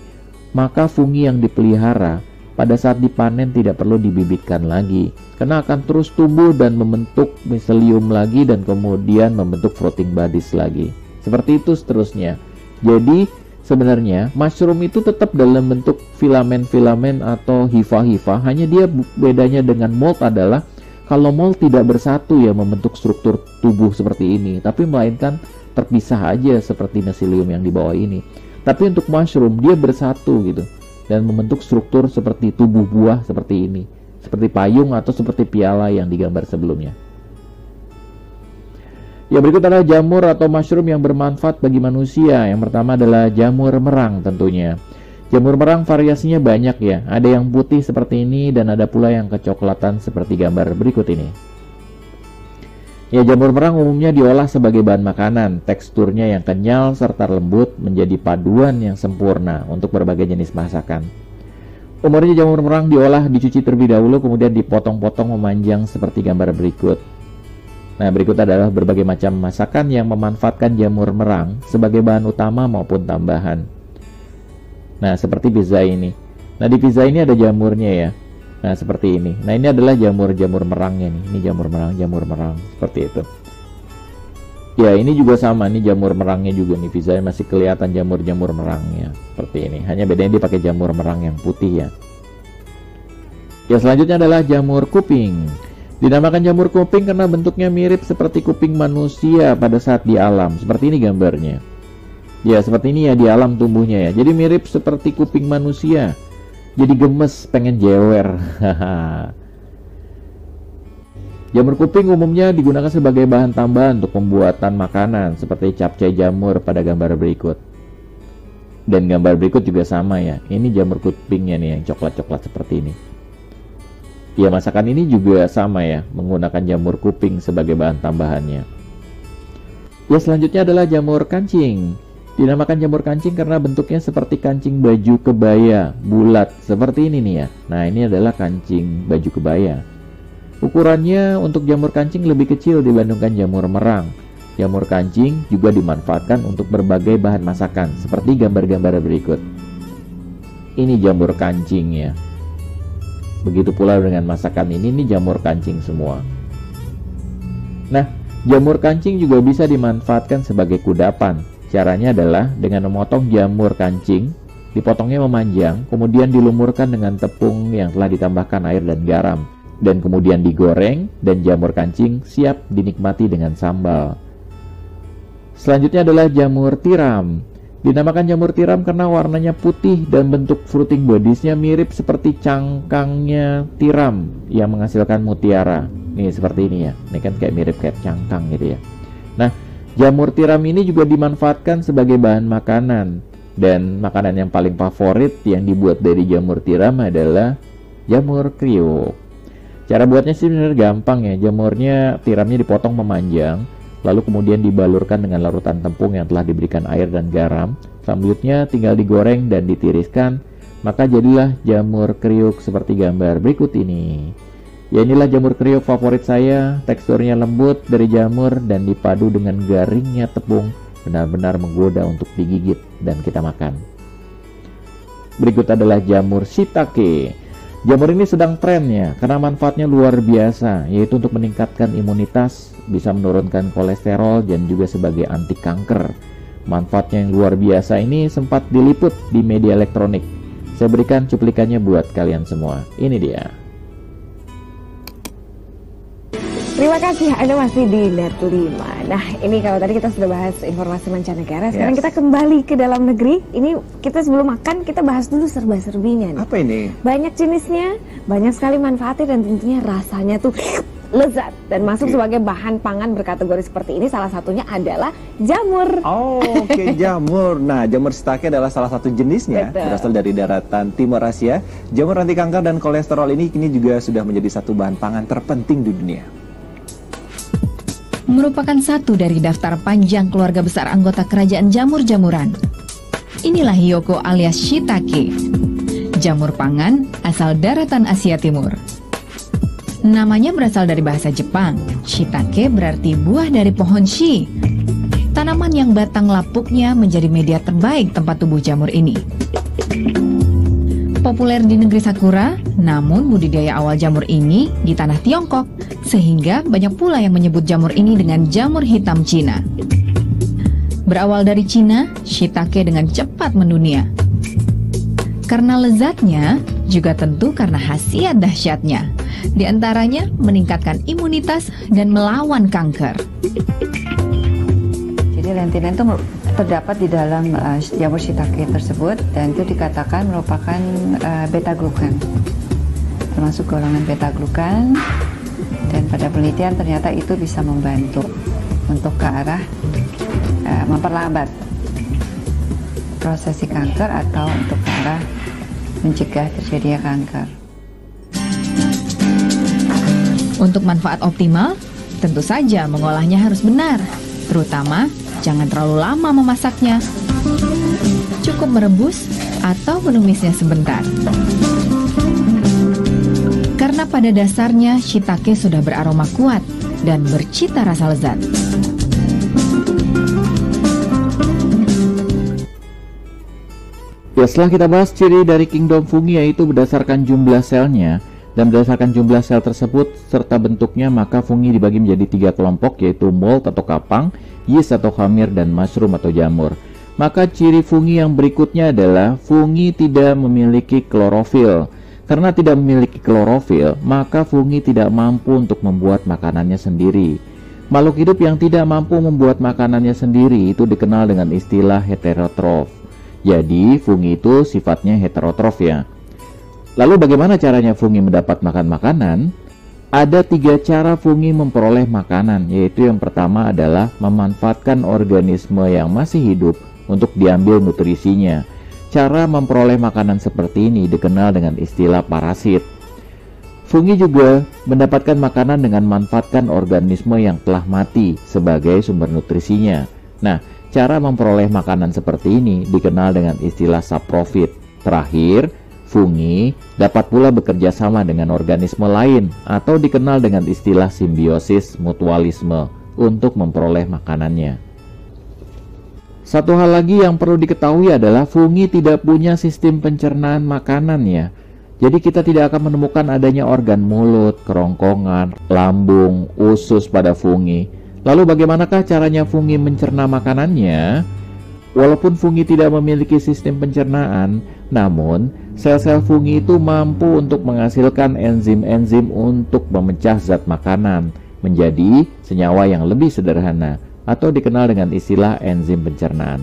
[SPEAKER 1] maka fungi yang dipelihara pada saat dipanen tidak perlu dibibitkan lagi, karena akan terus tumbuh dan membentuk miselium lagi dan kemudian membentuk fruiting bodies lagi. Seperti itu seterusnya. Jadi sebenarnya mushroom itu tetap dalam bentuk filamen-filamen atau hifa-hifa, hanya dia bedanya dengan mold adalah kalau mold tidak bersatu ya membentuk struktur tubuh seperti ini, tapi melainkan terpisah aja seperti miselium yang di bawah ini. Tapi untuk mushroom dia bersatu gitu dan membentuk struktur seperti tubuh buah seperti ini, seperti payung atau seperti piala yang digambar sebelumnya. Ya, berikut adalah jamur atau mushroom yang bermanfaat bagi manusia. Yang pertama adalah jamur merang tentunya. Jamur merang variasinya banyak ya, ada yang putih seperti ini dan ada pula yang kecoklatan seperti gambar berikut ini. Ya, jamur merang umumnya diolah sebagai bahan makanan. Teksturnya yang kenyal serta lembut menjadi paduan yang sempurna untuk berbagai jenis masakan. Umumnya jamur merang diolah, dicuci terlebih dahulu, kemudian dipotong-potong memanjang seperti gambar berikut. Nah, berikut adalah berbagai macam masakan yang memanfaatkan jamur merang sebagai bahan utama maupun tambahan. Nah, seperti pizza ini. Nah, di pizza ini ada jamurnya ya. Nah, seperti ini. Nah, ini adalah jamur merangnya nih. Ini jamur merang seperti itu. Ya, ini juga sama nih jamur merangnya juga nih. Pizza masih kelihatan jamur merangnya seperti ini. Hanya bedanya dia pakai jamur merang yang putih ya. Ya, selanjutnya adalah jamur kuping. Dinamakan jamur kuping karena bentuknya mirip seperti kuping manusia pada saat di alam. Seperti ini gambarnya. Ya, seperti ini ya di alam tumbuhnya ya. Jadi mirip seperti kuping manusia. Jadi gemes, pengen jewer. Jamur kuping umumnya digunakan sebagai bahan tambahan untuk pembuatan makanan seperti capcay jamur pada gambar berikut. Dan gambar berikut juga sama ya. Ini jamur kupingnya nih yang coklat-coklat seperti ini. Ya, masakan ini juga sama ya, menggunakan jamur kuping sebagai bahan tambahannya. Ya, selanjutnya adalah jamur kancing. Dinamakan jamur kancing karena bentuknya seperti kancing baju kebaya, bulat seperti ini nih ya. Nah, ini adalah kancing baju kebaya. Ukurannya untuk jamur kancing lebih kecil dibandingkan jamur merang. Jamur kancing juga dimanfaatkan untuk berbagai bahan masakan seperti gambar-gambar berikut. Ini jamur kancing ya. Begitu pula dengan masakan ini jamur kancing semua. Nah, jamur kancing juga bisa dimanfaatkan sebagai kudapan. Caranya adalah dengan memotong jamur kancing, dipotongnya memanjang, kemudian dilumurkan dengan tepung yang telah ditambahkan air dan garam, dan kemudian digoreng, dan jamur kancing siap dinikmati dengan sambal. Selanjutnya adalah jamur tiram. Dinamakan jamur tiram karena warnanya putih dan bentuk fruiting bodies-nya mirip seperti cangkangnya tiram yang menghasilkan mutiara. Nih seperti ini ya, ini kan kayak mirip kayak cangkang gitu ya. Nah, jamur tiram ini juga dimanfaatkan sebagai bahan makanan. Dan makanan yang paling favorit yang dibuat dari jamur tiram adalah jamur kriuk. Cara buatnya sih benar gampang ya. Jamurnya, tiramnya dipotong memanjang, lalu kemudian dibalurkan dengan larutan tepung yang telah diberikan air dan garam Selanjutnya tinggal digoreng dan ditiriskan, maka jadilah jamur kriuk seperti gambar berikut ini. Ya, inilah jamur kriuk favorit saya, teksturnya lembut dari jamur dan dipadu dengan garingnya tepung, benar-benar menggoda untuk digigit dan kita makan. Berikut adalah jamur shiitake. Jamur ini sedang trennya karena manfaatnya luar biasa, yaitu untuk meningkatkan imunitas, bisa menurunkan kolesterol dan juga sebagai anti kanker. Manfaatnya yang luar biasa ini sempat diliput di media elektronik. Saya berikan cuplikannya buat kalian semua. Ini dia.
[SPEAKER 2] Terima kasih, Anda masih di Net 5. Nah, ini kalau tadi kita sudah bahas informasi mancanegara, sekarang kita kembali ke dalam negeri. Ini kita sebelum makan, kita bahas dulu serba-serbinya nih.
[SPEAKER 3] Apa ini?
[SPEAKER 2] Banyak jenisnya, banyak sekali manfaatnya, dan tentunya rasanya tuh lezat. Dan masuk sebagai bahan pangan berkategori seperti ini, salah satunya adalah jamur.
[SPEAKER 3] Oh, oke, jamur. Nah, jamur shiitake adalah salah satu jenisnya.
[SPEAKER 2] Betul.
[SPEAKER 3] Berasal dari daratan Timur Asia. Jamur anti kanker dan kolesterol ini kini juga sudah menjadi satu bahan pangan terpenting di dunia.
[SPEAKER 4] Merupakan satu dari daftar panjang keluarga besar anggota kerajaan jamur-jamuran. Inilah hiyoko alias shiitake, jamur pangan asal daratan Asia Timur. Namanya berasal dari bahasa Jepang. Shiitake berarti buah dari pohon shi, tanaman yang batang lapuknya menjadi media terbaik tempat tumbuh jamur ini. Populer di negeri Sakura, namun budidaya awal jamur ini di tanah Tiongkok, sehingga banyak pula yang menyebut jamur ini dengan jamur hitam Cina. Berawal dari Cina, shiitake dengan cepat mendunia. Karena lezatnya, juga tentu karena khasiat dahsyatnya. Di antaranya meningkatkan imunitas dan melawan kanker.
[SPEAKER 5] Jadi lentilen itu terdapat di dalam jamur shiitake tersebut, dan itu dikatakan merupakan beta-glukan, termasuk golongan beta-glukan. Dan pada penelitian ternyata itu bisa membantu untuk ke arah memperlambat prosesi kanker atau untuk ke arah mencegah terjadinya kanker.
[SPEAKER 4] Untuk manfaat optimal, tentu saja mengolahnya harus benar, terutama jangan terlalu lama memasaknya. Cukup merebus atau menumisnya sebentar. Karena pada dasarnya shiitake sudah beraroma kuat dan bercita rasa lezat.
[SPEAKER 1] Ya, setelah kita bahas ciri dari kingdom fungi, yaitu berdasarkan jumlah selnya, dan berdasarkan jumlah sel tersebut serta bentuknya, maka fungi dibagi menjadi 3 kelompok, yaitu mold atau kapang, yeast atau khamir, dan mushroom atau jamur. Maka ciri fungi yang berikutnya adalah fungi tidak memiliki klorofil. Karena tidak memiliki klorofil, maka fungi tidak mampu untuk membuat makanannya sendiri. Makhluk hidup yang tidak mampu membuat makanannya sendiri itu dikenal dengan istilah heterotrof. Jadi, fungi itu sifatnya heterotrof ya. Lalu bagaimana caranya fungi mendapat makan makanan? Ada 3 cara fungi memperoleh makanan, yaitu yang pertama adalah memanfaatkan organisme yang masih hidup untuk diambil nutrisinya. Cara memperoleh makanan seperti ini dikenal dengan istilah parasit. Fungi juga mendapatkan makanan dengan memanfaatkan organisme yang telah mati sebagai sumber nutrisinya. Nah, cara memperoleh makanan seperti ini dikenal dengan istilah saprofit. Terakhir, fungi dapat pula bekerja sama dengan organisme lain atau dikenal dengan istilah simbiosis mutualisme untuk memperoleh makanannya. Satu hal lagi yang perlu diketahui adalah fungi tidak punya sistem pencernaan makanan ya. Jadi kita tidak akan menemukan adanya organ mulut, kerongkongan, lambung, usus pada fungi. Lalu bagaimanakah caranya fungi mencerna makanannya? Walaupun fungi tidak memiliki sistem pencernaan, namun sel-sel fungi itu mampu untuk menghasilkan enzim-enzim untuk memecah zat makanan menjadi senyawa yang lebih sederhana, atau dikenal dengan istilah enzim pencernaan.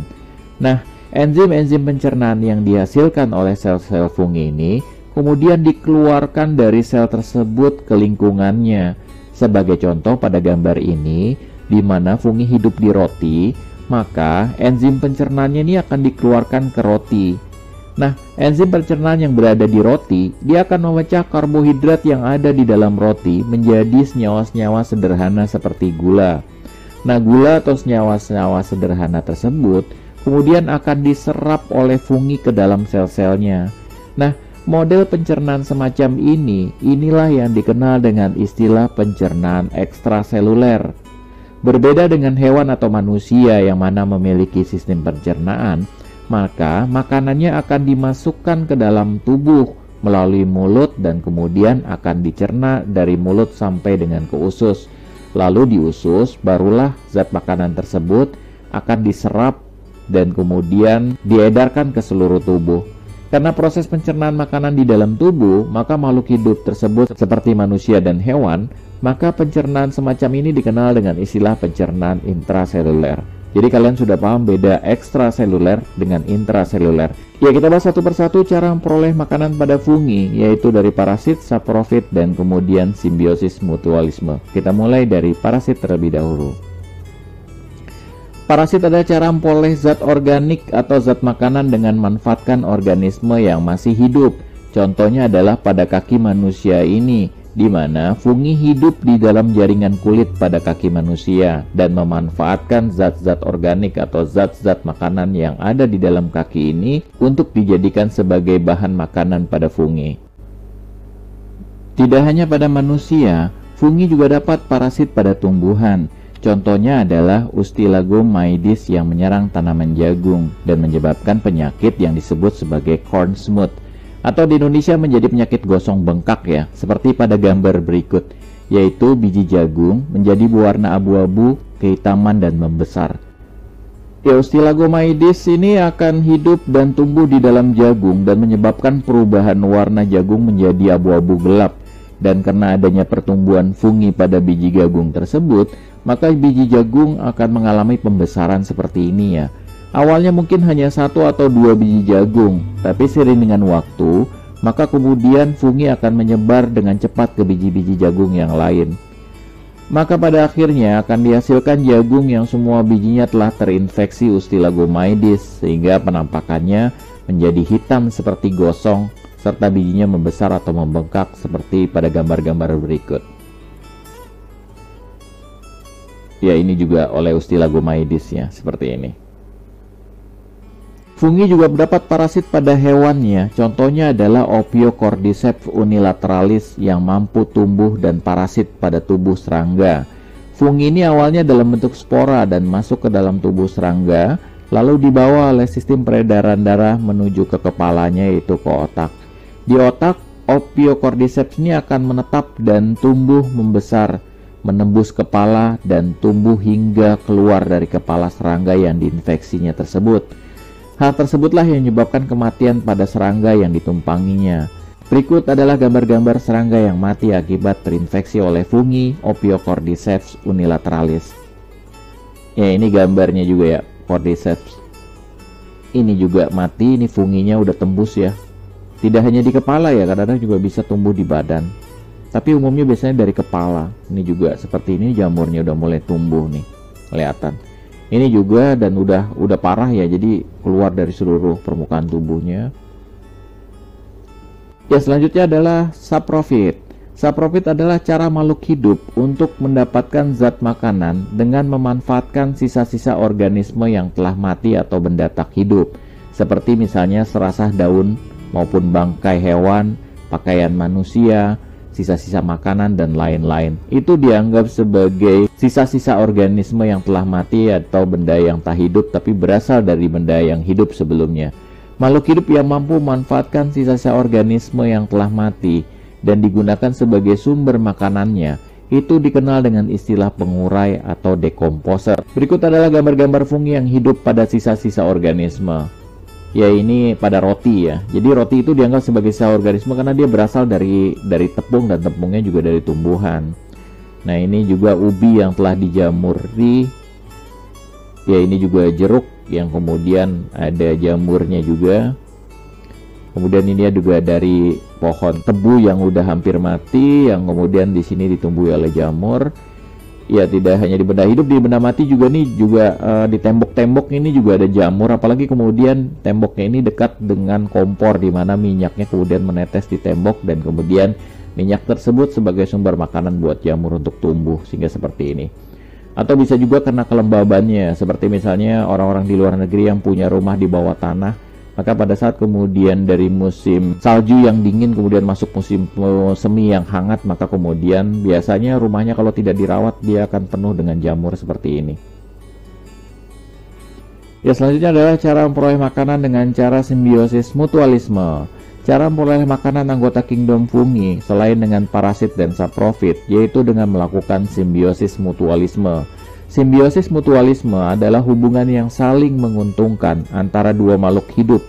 [SPEAKER 1] Nah, enzim-enzim pencernaan yang dihasilkan oleh sel-sel fungi ini kemudian dikeluarkan dari sel tersebut ke lingkungannya. Sebagai contoh pada gambar ini, di mana fungi hidup di roti, maka enzim pencernaannya ini akan dikeluarkan ke roti. Nah, enzim pencernaan yang berada di roti, dia akan memecah karbohidrat yang ada di dalam roti menjadi senyawa-senyawa sederhana seperti gula. Nah, gula atau senyawa-senyawa sederhana tersebut kemudian akan diserap oleh fungi ke dalam sel-selnya. Nah, model pencernaan semacam inilah yang dikenal dengan istilah pencernaan ekstraseluler. Berbeda dengan hewan atau manusia yang mana memiliki sistem pencernaan, maka makanannya akan dimasukkan ke dalam tubuh melalui mulut dan kemudian akan dicerna dari mulut sampai dengan ke usus. Lalu di usus barulah zat makanan tersebut akan diserap dan kemudian diedarkan ke seluruh tubuh. Karena proses pencernaan makanan di dalam tubuh, maka makhluk hidup tersebut seperti manusia dan hewan, maka pencernaan semacam ini dikenal dengan istilah pencernaan intraseluler. Jadi kalian sudah paham beda ekstraseluler dengan intraseluler. Ya, kita bahas satu persatu cara memperoleh makanan pada fungi, yaitu dari parasit, saprofit, dan kemudian simbiosis mutualisme. Kita mulai dari parasit terlebih dahulu. Parasit adalah cara memperoleh zat organik atau zat makanan dengan memanfaatkan organisme yang masih hidup. Contohnya adalah pada kaki manusia ini, di mana fungi hidup di dalam jaringan kulit pada kaki manusia dan memanfaatkan zat-zat organik atau zat-zat makanan yang ada di dalam kaki ini untuk dijadikan sebagai bahan makanan pada fungi. Tidak hanya pada manusia, fungi juga dapat parasit pada tumbuhan. Contohnya adalah Ustilagomaides yang menyerang tanaman jagung dan menyebabkan penyakit yang disebut sebagai corn smut, atau di Indonesia menjadi penyakit gosong bengkak ya, seperti pada gambar berikut, yaitu biji jagung menjadi berwarna abu-abu, kehitaman dan membesar. Ustilagomaides ini akan hidup dan tumbuh di dalam jagung dan menyebabkan perubahan warna jagung menjadi abu-abu gelap. Dan karena adanya pertumbuhan fungi pada biji jagung tersebut, maka biji jagung akan mengalami pembesaran seperti ini ya. Awalnya mungkin hanya 1 atau 2 biji jagung, tapi seiring dengan waktu, maka kemudian fungi akan menyebar dengan cepat ke biji-biji jagung yang lain. Maka pada akhirnya akan dihasilkan jagung yang semua bijinya telah terinfeksi Ustilagomaides, sehingga penampakannya menjadi hitam seperti gosong, serta bijinya membesar atau membengkak seperti pada gambar-gambar berikut. Ya, ini juga oleh Ustilagomaides ya, seperti ini. Fungi juga mendapat parasit pada hewannya, contohnya adalah Ophiocordyceps unilateralis yang mampu tumbuh dan parasit pada tubuh serangga. Fungi ini awalnya dalam bentuk spora dan masuk ke dalam tubuh serangga, lalu dibawa oleh sistem peredaran darah menuju ke kepalanya, yaitu ke otak. Di otak, Ophiocordyceps ini akan menetap dan tumbuh membesar, menembus kepala dan tumbuh hingga keluar dari kepala serangga yang diinfeksinya tersebut. Hal tersebutlah yang menyebabkan kematian pada serangga yang ditumpanginya. Berikut adalah gambar-gambar serangga yang mati akibat terinfeksi oleh fungi Ophiocordyceps unilateralis. Ya, ini gambarnya juga ya, Cordyceps. Ini juga mati, ini funginya udah tembus ya. Tidak hanya di kepala ya, kadang-kadang juga bisa tumbuh di badan. Tapi umumnya biasanya dari kepala. Ini juga seperti ini, jamurnya udah mulai tumbuh nih, kelihatan. Ini juga dan udah parah ya, jadi keluar dari seluruh permukaan tubuhnya. Ya, selanjutnya adalah saprofit. Saprofit adalah cara makhluk hidup untuk mendapatkan zat makanan dengan memanfaatkan sisa-sisa organisme yang telah mati atau benda tak hidup, seperti misalnya serasah daun maupun bangkai hewan, pakaian manusia, sisa-sisa makanan, dan lain-lain. Itu dianggap sebagai sisa-sisa organisme yang telah mati atau benda yang tak hidup tapi berasal dari benda yang hidup sebelumnya. Makhluk hidup yang mampu memanfaatkan sisa-sisa organisme yang telah mati dan digunakan sebagai sumber makanannya, itu dikenal dengan istilah pengurai atau dekomposer. Berikut adalah gambar-gambar fungi yang hidup pada sisa-sisa organisme. Ya, ini pada roti ya. Jadi roti itu dianggap sebagai sisa organisme karena dia berasal dari tepung, dan tepungnya juga dari tumbuhan. Nah, ini juga ubi yang telah dijamuri. Ya, ini juga jeruk yang kemudian ada jamurnya juga. Kemudian ini juga dari pohon tebu yang udah hampir mati, yang kemudian di sini ditumbuhi oleh jamur. Ya, tidak hanya di benda hidup, di benda mati juga nih, juga di tembok-tembok ini juga ada jamur, apalagi kemudian temboknya ini dekat dengan kompor di mana minyaknya kemudian menetes di tembok, dan kemudian minyak tersebut sebagai sumber makanan buat jamur untuk tumbuh, sehingga seperti ini. Atau bisa juga karena kelembabannya, seperti misalnya orang-orang di luar negeri yang punya rumah di bawah tanah, maka pada saat kemudian dari musim salju yang dingin kemudian masuk musim semi yang hangat, maka kemudian biasanya rumahnya kalau tidak dirawat dia akan penuh dengan jamur seperti ini. Ya, selanjutnya adalah cara memperoleh makanan dengan cara simbiosis mutualisme. Cara memperoleh makanan anggota kingdom fungi selain dengan parasit dan saprofit, yaitu dengan melakukan simbiosis mutualisme. Simbiosis mutualisme adalah hubungan yang saling menguntungkan antara dua makhluk hidup.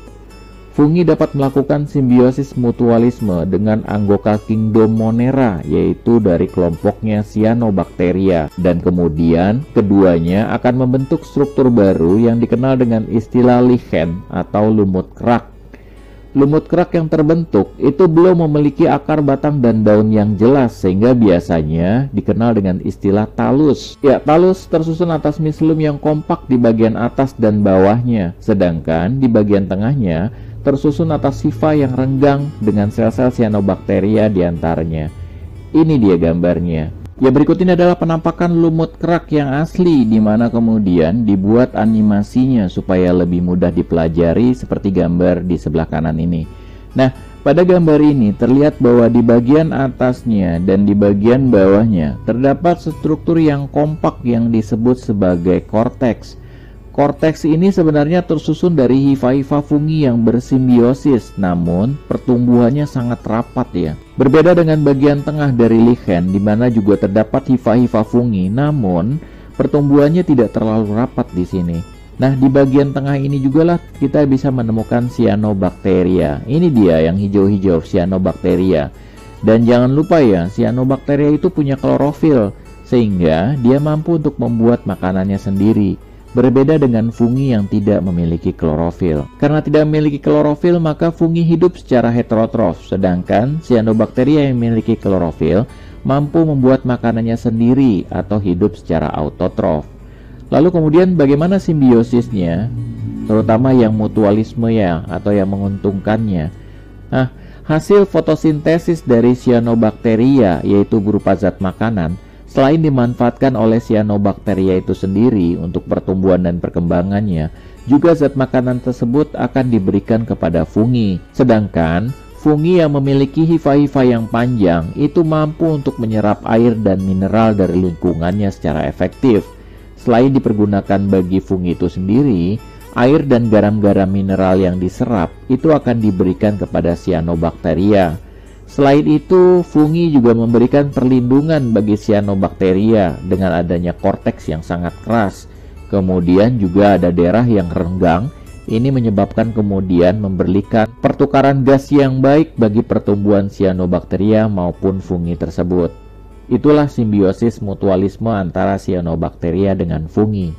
[SPEAKER 1] Fungi dapat melakukan simbiosis mutualisme dengan anggota kingdom Monera, yaitu dari kelompoknya Cyanobacteria, dan kemudian keduanya akan membentuk struktur baru yang dikenal dengan istilah lichen atau lumut kerak. Lumut kerak yang terbentuk itu belum memiliki akar, batang, dan daun yang jelas, sehingga biasanya dikenal dengan istilah talus. Ya, talus tersusun atas mislum yang kompak di bagian atas dan bawahnya, sedangkan di bagian tengahnya tersusun atas hifa yang renggang dengan sel-sel cyanobacteria di antaranya. Ini dia gambarnya. Ya, berikut ini adalah penampakan lumut kerak yang asli, di mana kemudian dibuat animasinya supaya lebih mudah dipelajari seperti gambar di sebelah kanan ini. Nah, pada gambar ini terlihat bahwa di bagian atasnya dan di bagian bawahnya terdapat struktur yang kompak yang disebut sebagai korteks. Korteks ini sebenarnya tersusun dari hifa-hifa fungi yang bersimbiosis, namun pertumbuhannya sangat rapat ya. Berbeda dengan bagian tengah dari lichen, di mana juga terdapat hifa-hifa fungi, namun pertumbuhannya tidak terlalu rapat di sini. Nah, di bagian tengah ini juga lah kita bisa menemukan Cyanobacteria. Ini dia yang hijau-hijau, Cyanobacteria. Dan jangan lupa ya, Cyanobacteria itu punya klorofil, sehingga dia mampu untuk membuat makanannya sendiri. Berbeda dengan fungi yang tidak memiliki klorofil. Karena tidak memiliki klorofil, maka fungi hidup secara heterotrof, sedangkan Cyanobacteria yang memiliki klorofil mampu membuat makanannya sendiri atau hidup secara autotrof. Lalu kemudian bagaimana simbiosisnya, terutama yang mutualisme ya, atau yang menguntungkannya. Nah, hasil fotosintesis dari Cyanobacteria, yaitu berupa zat makanan, selain dimanfaatkan oleh Cyanobacteria itu sendiri untuk pertumbuhan dan perkembangannya, juga zat makanan tersebut akan diberikan kepada fungi. Sedangkan fungi yang memiliki hifa-hifa yang panjang itu mampu untuk menyerap air dan mineral dari lingkungannya secara efektif. Selain dipergunakan bagi fungi itu sendiri, air dan garam-garam mineral yang diserap itu akan diberikan kepada Cyanobacteria. Selain itu, fungi juga memberikan perlindungan bagi Cyanobacteria dengan adanya korteks yang sangat keras. Kemudian juga ada daerah yang renggang. Ini menyebabkan kemudian memberikan pertukaran gas yang baik bagi pertumbuhan Cyanobacteria maupun fungi tersebut. Itulah simbiosis mutualisme antara Cyanobacteria dengan fungi.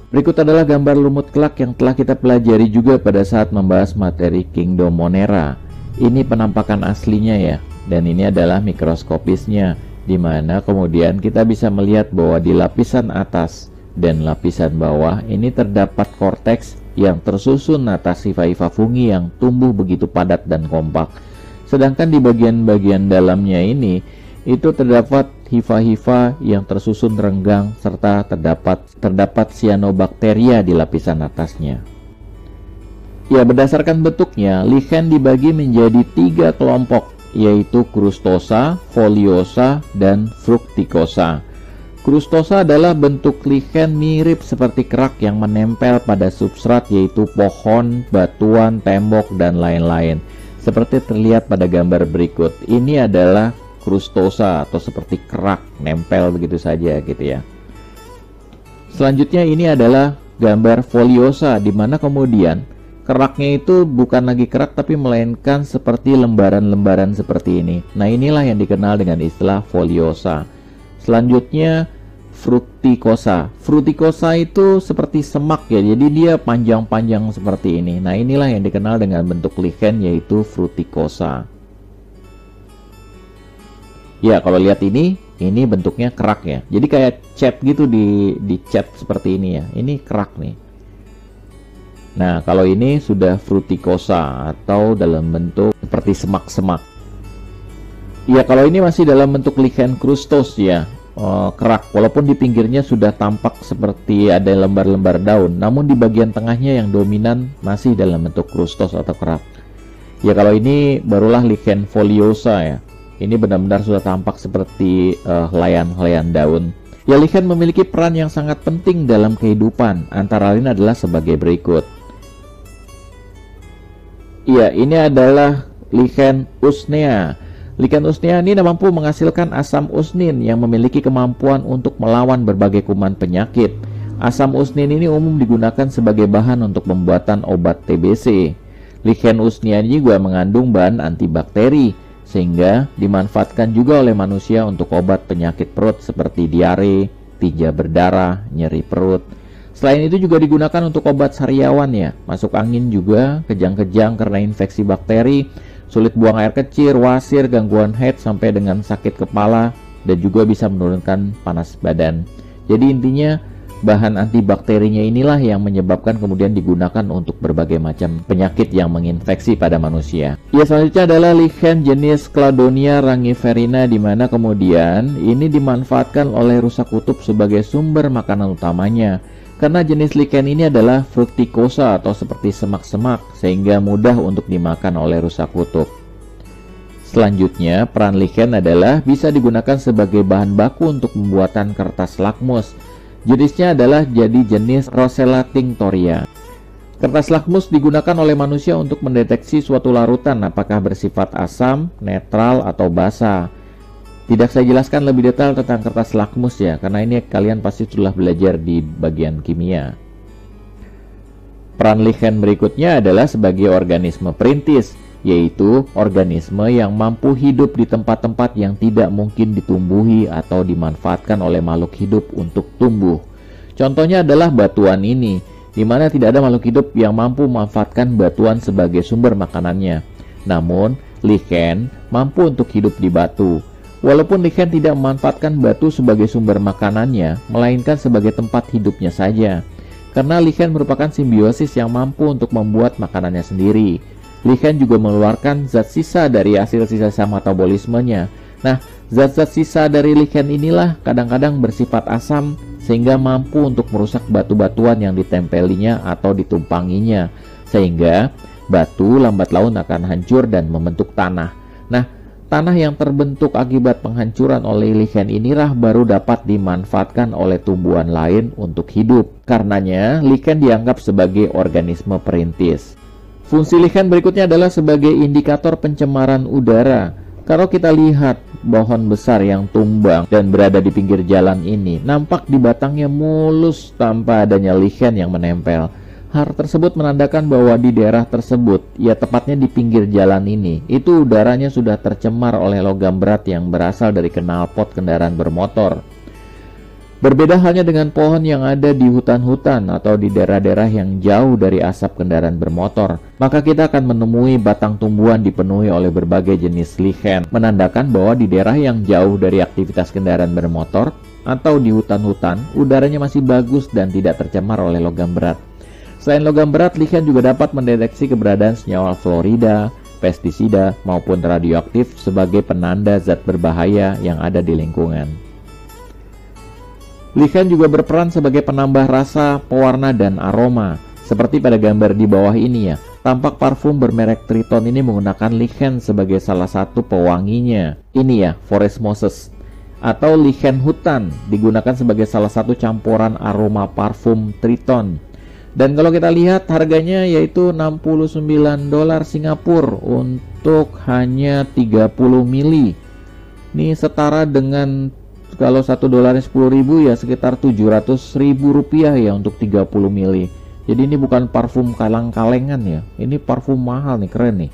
[SPEAKER 1] Berikut adalah gambar lumut kelak yang telah kita pelajari juga pada saat membahas materi Kingdom Monera. Ini penampakan aslinya ya, dan ini adalah mikroskopisnya, di mana kemudian kita bisa melihat bahwa di lapisan atas dan lapisan bawah ini terdapat korteks yang tersusun atas hifa-hifa fungi yang tumbuh begitu padat dan kompak. Sedangkan di bagian-bagian dalamnya ini itu terdapat hifa-hifa yang tersusun renggang serta terdapat Cyanobacteria di lapisan atasnya. Ya, berdasarkan bentuknya, lichen dibagi menjadi 3 kelompok, yaitu Crustosa, Foliosa, dan Fructicosa. Crustosa adalah bentuk lichen mirip seperti kerak yang menempel pada substrat, yaitu pohon, batuan, tembok, dan lain-lain. Seperti terlihat pada gambar berikut, ini adalah Crustosa atau seperti kerak, nempel begitu saja gitu ya. Selanjutnya ini adalah gambar Foliosa, di mana kemudian keraknya itu bukan lagi kerak tapi melainkan seperti lembaran-lembaran seperti ini. Nah, inilah yang dikenal dengan istilah foliosa. Selanjutnya Fructicosa. Fructicosa itu seperti semak ya, jadi dia panjang-panjang seperti ini. Nah, inilah yang dikenal dengan bentuk lichen, yaitu Fructicosa. Ya, kalau lihat ini bentuknya kerak ya. Jadi kayak cat gitu, di cat seperti ini ya. Ini kerak nih. Nah, kalau ini sudah Fructicosa atau dalam bentuk seperti semak-semak. Ya, kalau ini masih dalam bentuk lichen crustos ya. kerak, walaupun di pinggirnya sudah tampak seperti ada lembar-lembar daun, namun di bagian tengahnya yang dominan masih dalam bentuk krustos atau kerak. Ya, kalau ini barulah lichen foliosa ya. Ini benar-benar sudah tampak seperti helaian-helaian daun. Ya, lichen memiliki peran yang sangat penting dalam kehidupan, antara lain adalah sebagai berikut. Ya, ini adalah lichen usnea. Lichen usnea ini mampu menghasilkan asam usnin yang memiliki kemampuan untuk melawan berbagai kuman penyakit. Asam usnin ini umum digunakan sebagai bahan untuk pembuatan obat TBC. Lichen usnea ini juga mengandung bahan antibakteri, sehingga dimanfaatkan juga oleh manusia untuk obat penyakit perut seperti diare, tinja berdarah, nyeri perut. Selain itu juga digunakan untuk obat sariawan ya, masuk angin juga, kejang-kejang karena infeksi bakteri, sulit buang air kecil, wasir, gangguan head sampai dengan sakit kepala, dan juga bisa menurunkan panas badan. Jadi intinya bahan antibakterinya inilah yang menyebabkan kemudian digunakan untuk berbagai macam penyakit yang menginfeksi pada manusia. Ya, selanjutnya adalah lichen jenis Cladonia rangiferina, di mana kemudian ini dimanfaatkan oleh rusa kutub sebagai sumber makanan utamanya. Karena jenis lichen ini adalah fructicosa atau seperti semak-semak, sehingga mudah untuk dimakan oleh rusa kutub. Selanjutnya, peran lichen adalah bisa digunakan sebagai bahan baku untuk pembuatan kertas lakmus. Jenisnya adalah jadi jenis Rosella tinctoria. Kertas lakmus digunakan oleh manusia untuk mendeteksi suatu larutan apakah bersifat asam, netral, atau basa. Tidak saya jelaskan lebih detail tentang kertas lakmus ya, karena ini kalian pasti sudah belajar di bagian kimia. Peran lichen berikutnya adalah sebagai organisme perintis, yaitu organisme yang mampu hidup di tempat-tempat yang tidak mungkin ditumbuhi atau dimanfaatkan oleh makhluk hidup untuk tumbuh. Contohnya adalah batuan ini, di mana tidak ada makhluk hidup yang mampu memanfaatkan batuan sebagai sumber makanannya. Namun, lichen mampu untuk hidup di batu. Walaupun lichen tidak memanfaatkan batu sebagai sumber makanannya, melainkan sebagai tempat hidupnya saja. Karena lichen merupakan simbiosis yang mampu untuk membuat makanannya sendiri. Lichen juga mengeluarkan zat sisa dari hasil sisa metabolismenya. Nah, zat-zat sisa dari lichen inilah kadang-kadang bersifat asam sehingga mampu untuk merusak batu-batuan yang ditempelinya atau ditumpanginya, sehingga batu lambat laun akan hancur dan membentuk tanah. Nah, tanah yang terbentuk akibat penghancuran oleh lichen inilah baru dapat dimanfaatkan oleh tumbuhan lain untuk hidup. Karenanya, lichen dianggap sebagai organisme perintis. Fungsi lichen berikutnya adalah sebagai indikator pencemaran udara. Kalau kita lihat pohon besar yang tumbang dan berada di pinggir jalan ini, nampak di batangnya mulus tanpa adanya lichen yang menempel. Hal tersebut menandakan bahwa di daerah tersebut, ya tepatnya di pinggir jalan ini, itu udaranya sudah tercemar oleh logam berat yang berasal dari knalpot kendaraan bermotor. Berbeda halnya dengan pohon yang ada di hutan-hutan atau di daerah-daerah yang jauh dari asap kendaraan bermotor, maka kita akan menemui batang tumbuhan dipenuhi oleh berbagai jenis lichen, menandakan bahwa di daerah yang jauh dari aktivitas kendaraan bermotor atau di hutan-hutan, udaranya masih bagus dan tidak tercemar oleh logam berat. Selain logam berat, lichen juga dapat mendeteksi keberadaan senyawa fluorida, pestisida, maupun radioaktif sebagai penanda zat berbahaya yang ada di lingkungan. Lichen juga berperan sebagai penambah rasa, pewarna, dan aroma. Seperti pada gambar di bawah ini ya, tampak parfum bermerek Triton ini menggunakan lichen sebagai salah satu pewanginya. Ini ya, Forest Moses atau lichen hutan digunakan sebagai salah satu campuran aroma parfum Triton. Dan kalau kita lihat harganya yaitu $69 Singapura untuk hanya 30 mili. Ini setara dengan kalau $1 10.000 ya sekitar Rp700.000 ya untuk 30 mili. Jadi ini bukan parfum kaleng-kalengan ya. Ini parfum mahal nih, keren nih.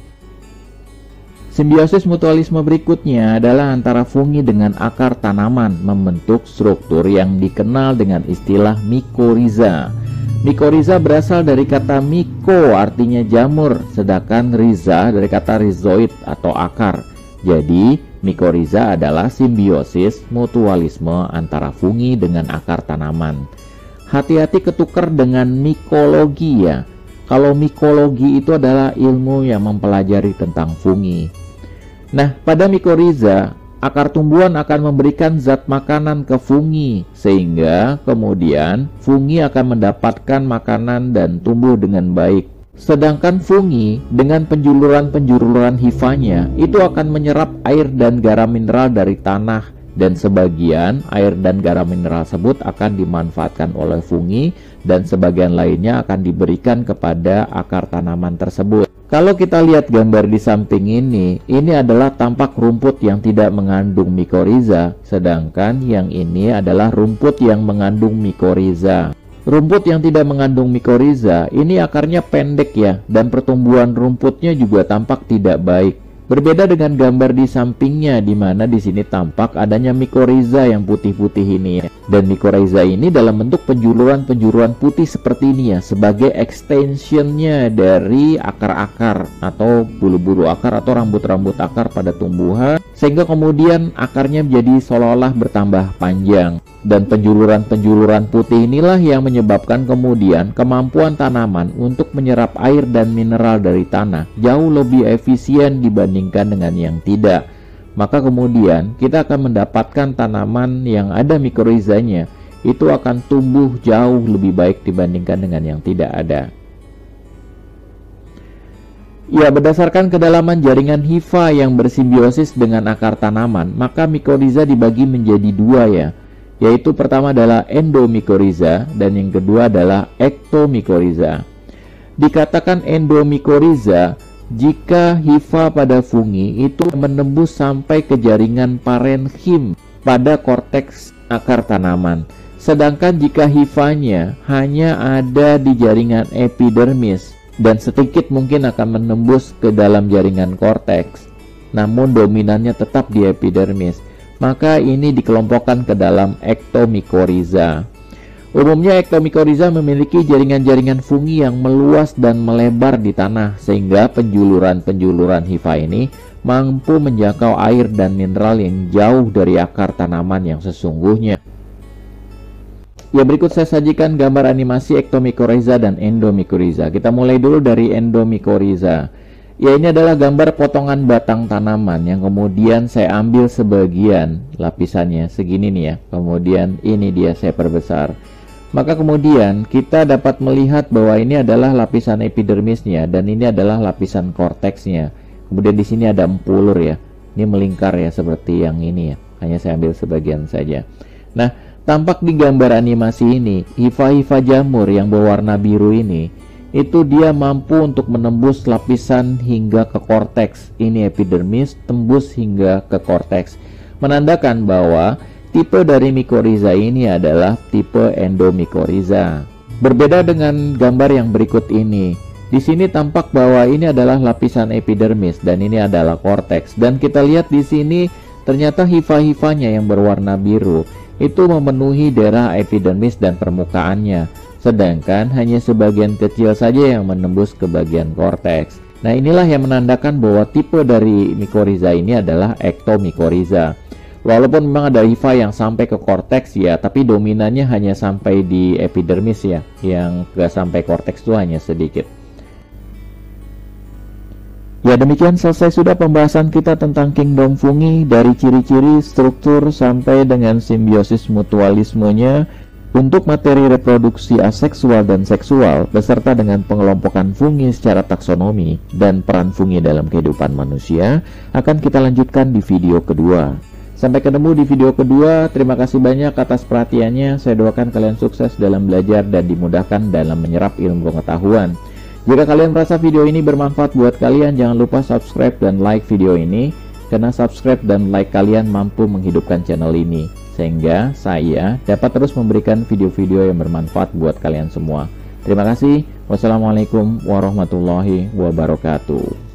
[SPEAKER 1] Simbiosis mutualisme berikutnya adalah antara fungi dengan akar tanaman membentuk struktur yang dikenal dengan istilah mikoriza. Mikoriza berasal dari kata miko artinya jamur, sedangkan riza dari kata rhizoid atau akar. Jadi, mikoriza adalah simbiosis mutualisme antara fungi dengan akar tanaman. Hati-hati ketukar dengan mikologi ya. Kalau mikologi itu adalah ilmu yang mempelajari tentang fungi. Nah, pada mikoriza, akar tumbuhan akan memberikan zat makanan ke fungi, sehingga kemudian fungi akan mendapatkan makanan dan tumbuh dengan baik. Sedangkan fungi dengan penjuluran-penjuluran hifanya itu akan menyerap air dan garam mineral dari tanah, dan sebagian air dan garam mineral tersebut akan dimanfaatkan oleh fungi dan sebagian lainnya akan diberikan kepada akar tanaman tersebut. Kalau kita lihat gambar di samping ini adalah tampak rumput yang tidak mengandung mikoriza, sedangkan yang ini adalah rumput yang mengandung mikoriza. Rumput yang tidak mengandung mikoriza ini akarnya pendek ya, dan pertumbuhan rumputnya juga tampak tidak baik. Berbeda dengan gambar di sampingnya, di mana di sini tampak adanya mikoriza yang putih-putih ini ya. Dan mikoriza ini dalam bentuk penjuluran-penjuluran putih seperti ini ya, sebagai extensionnya dari akar-akar atau bulu-bulu akar atau rambut-rambut akar pada tumbuhan, sehingga kemudian akarnya menjadi seolah-olah bertambah panjang. Dan penjuluran-penjuluran putih inilah yang menyebabkan kemudian kemampuan tanaman untuk menyerap air dan mineral dari tanah jauh lebih efisien dibandingkan dengan yang tidak. Maka kemudian kita akan mendapatkan tanaman yang ada mikorizanya itu akan tumbuh jauh lebih baik dibandingkan dengan yang tidak ada. Ya, berdasarkan kedalaman jaringan hifa yang bersimbiosis dengan akar tanaman, maka mikoriza dibagi menjadi dua ya, yaitu pertama adalah endomikoriza dan yang kedua adalah ektomikoriza. Dikatakan endomikoriza jika hifa pada fungi itu menembus sampai ke jaringan parenchim pada korteks akar tanaman. Sedangkan jika hifanya hanya ada di jaringan epidermis dan sedikit mungkin akan menembus ke dalam jaringan korteks, namun dominannya tetap di epidermis, maka ini dikelompokkan ke dalam ektomikoriza. Umumnya ektomikoriza memiliki jaringan-jaringan fungi yang meluas dan melebar di tanah, sehingga penjuluran-penjuluran hifa ini mampu menjangkau air dan mineral yang jauh dari akar tanaman yang sesungguhnya. Ya, berikut saya sajikan gambar animasi ektomikoriza dan endomikoriza. Kita mulai dulu dari endomikoriza. Ya, ini adalah gambar potongan batang tanaman yang kemudian saya ambil sebagian lapisannya segini nih ya. Kemudian ini dia saya perbesar. Maka kemudian kita dapat melihat bahwa ini adalah lapisan epidermisnya dan ini adalah lapisan korteksnya. Kemudian di sini ada empulur ya. Ini melingkar ya seperti yang ini ya. Hanya saya ambil sebagian saja. Nah, tampak di gambar animasi ini, hifa-hifa jamur yang berwarna biru ini itu dia mampu untuk menembus lapisan hingga ke korteks. Ini epidermis tembus hingga ke korteks, menandakan bahwa tipe dari mikoriza ini adalah tipe endomikoriza. Berbeda dengan gambar yang berikut ini. Di sini tampak bahwa ini adalah lapisan epidermis dan ini adalah korteks. Dan kita lihat di sini ternyata hifa-hifanya yang berwarna biru itu memenuhi daerah epidermis dan permukaannya. Sedangkan hanya sebagian kecil saja yang menembus ke bagian korteks. Nah, inilah yang menandakan bahwa tipe dari mikoriza ini adalah ektomikoriza. Walaupun memang ada hifa yang sampai ke korteks ya, tapi dominannya hanya sampai di epidermis ya, yang gak sampai korteks itu hanya sedikit. Ya, demikian selesai sudah pembahasan kita tentang kingdom fungi, dari ciri-ciri, struktur, sampai dengan simbiosis mutualismenya untuk materi reproduksi aseksual dan seksual, beserta dengan pengelompokan fungi secara taksonomi dan peran fungi dalam kehidupan manusia, akan kita lanjutkan di video kedua. Sampai ketemu di video kedua. Terima kasih banyak atas perhatiannya. Saya doakan kalian sukses dalam belajar dan dimudahkan dalam menyerap ilmu pengetahuan. Jika kalian merasa video ini bermanfaat buat kalian, jangan lupa subscribe dan like video ini, karena subscribe dan like kalian mampu menghidupkan channel ini, sehingga saya dapat terus memberikan video-video yang bermanfaat buat kalian semua. Terima kasih. Wassalamualaikum warahmatullahi wabarakatuh.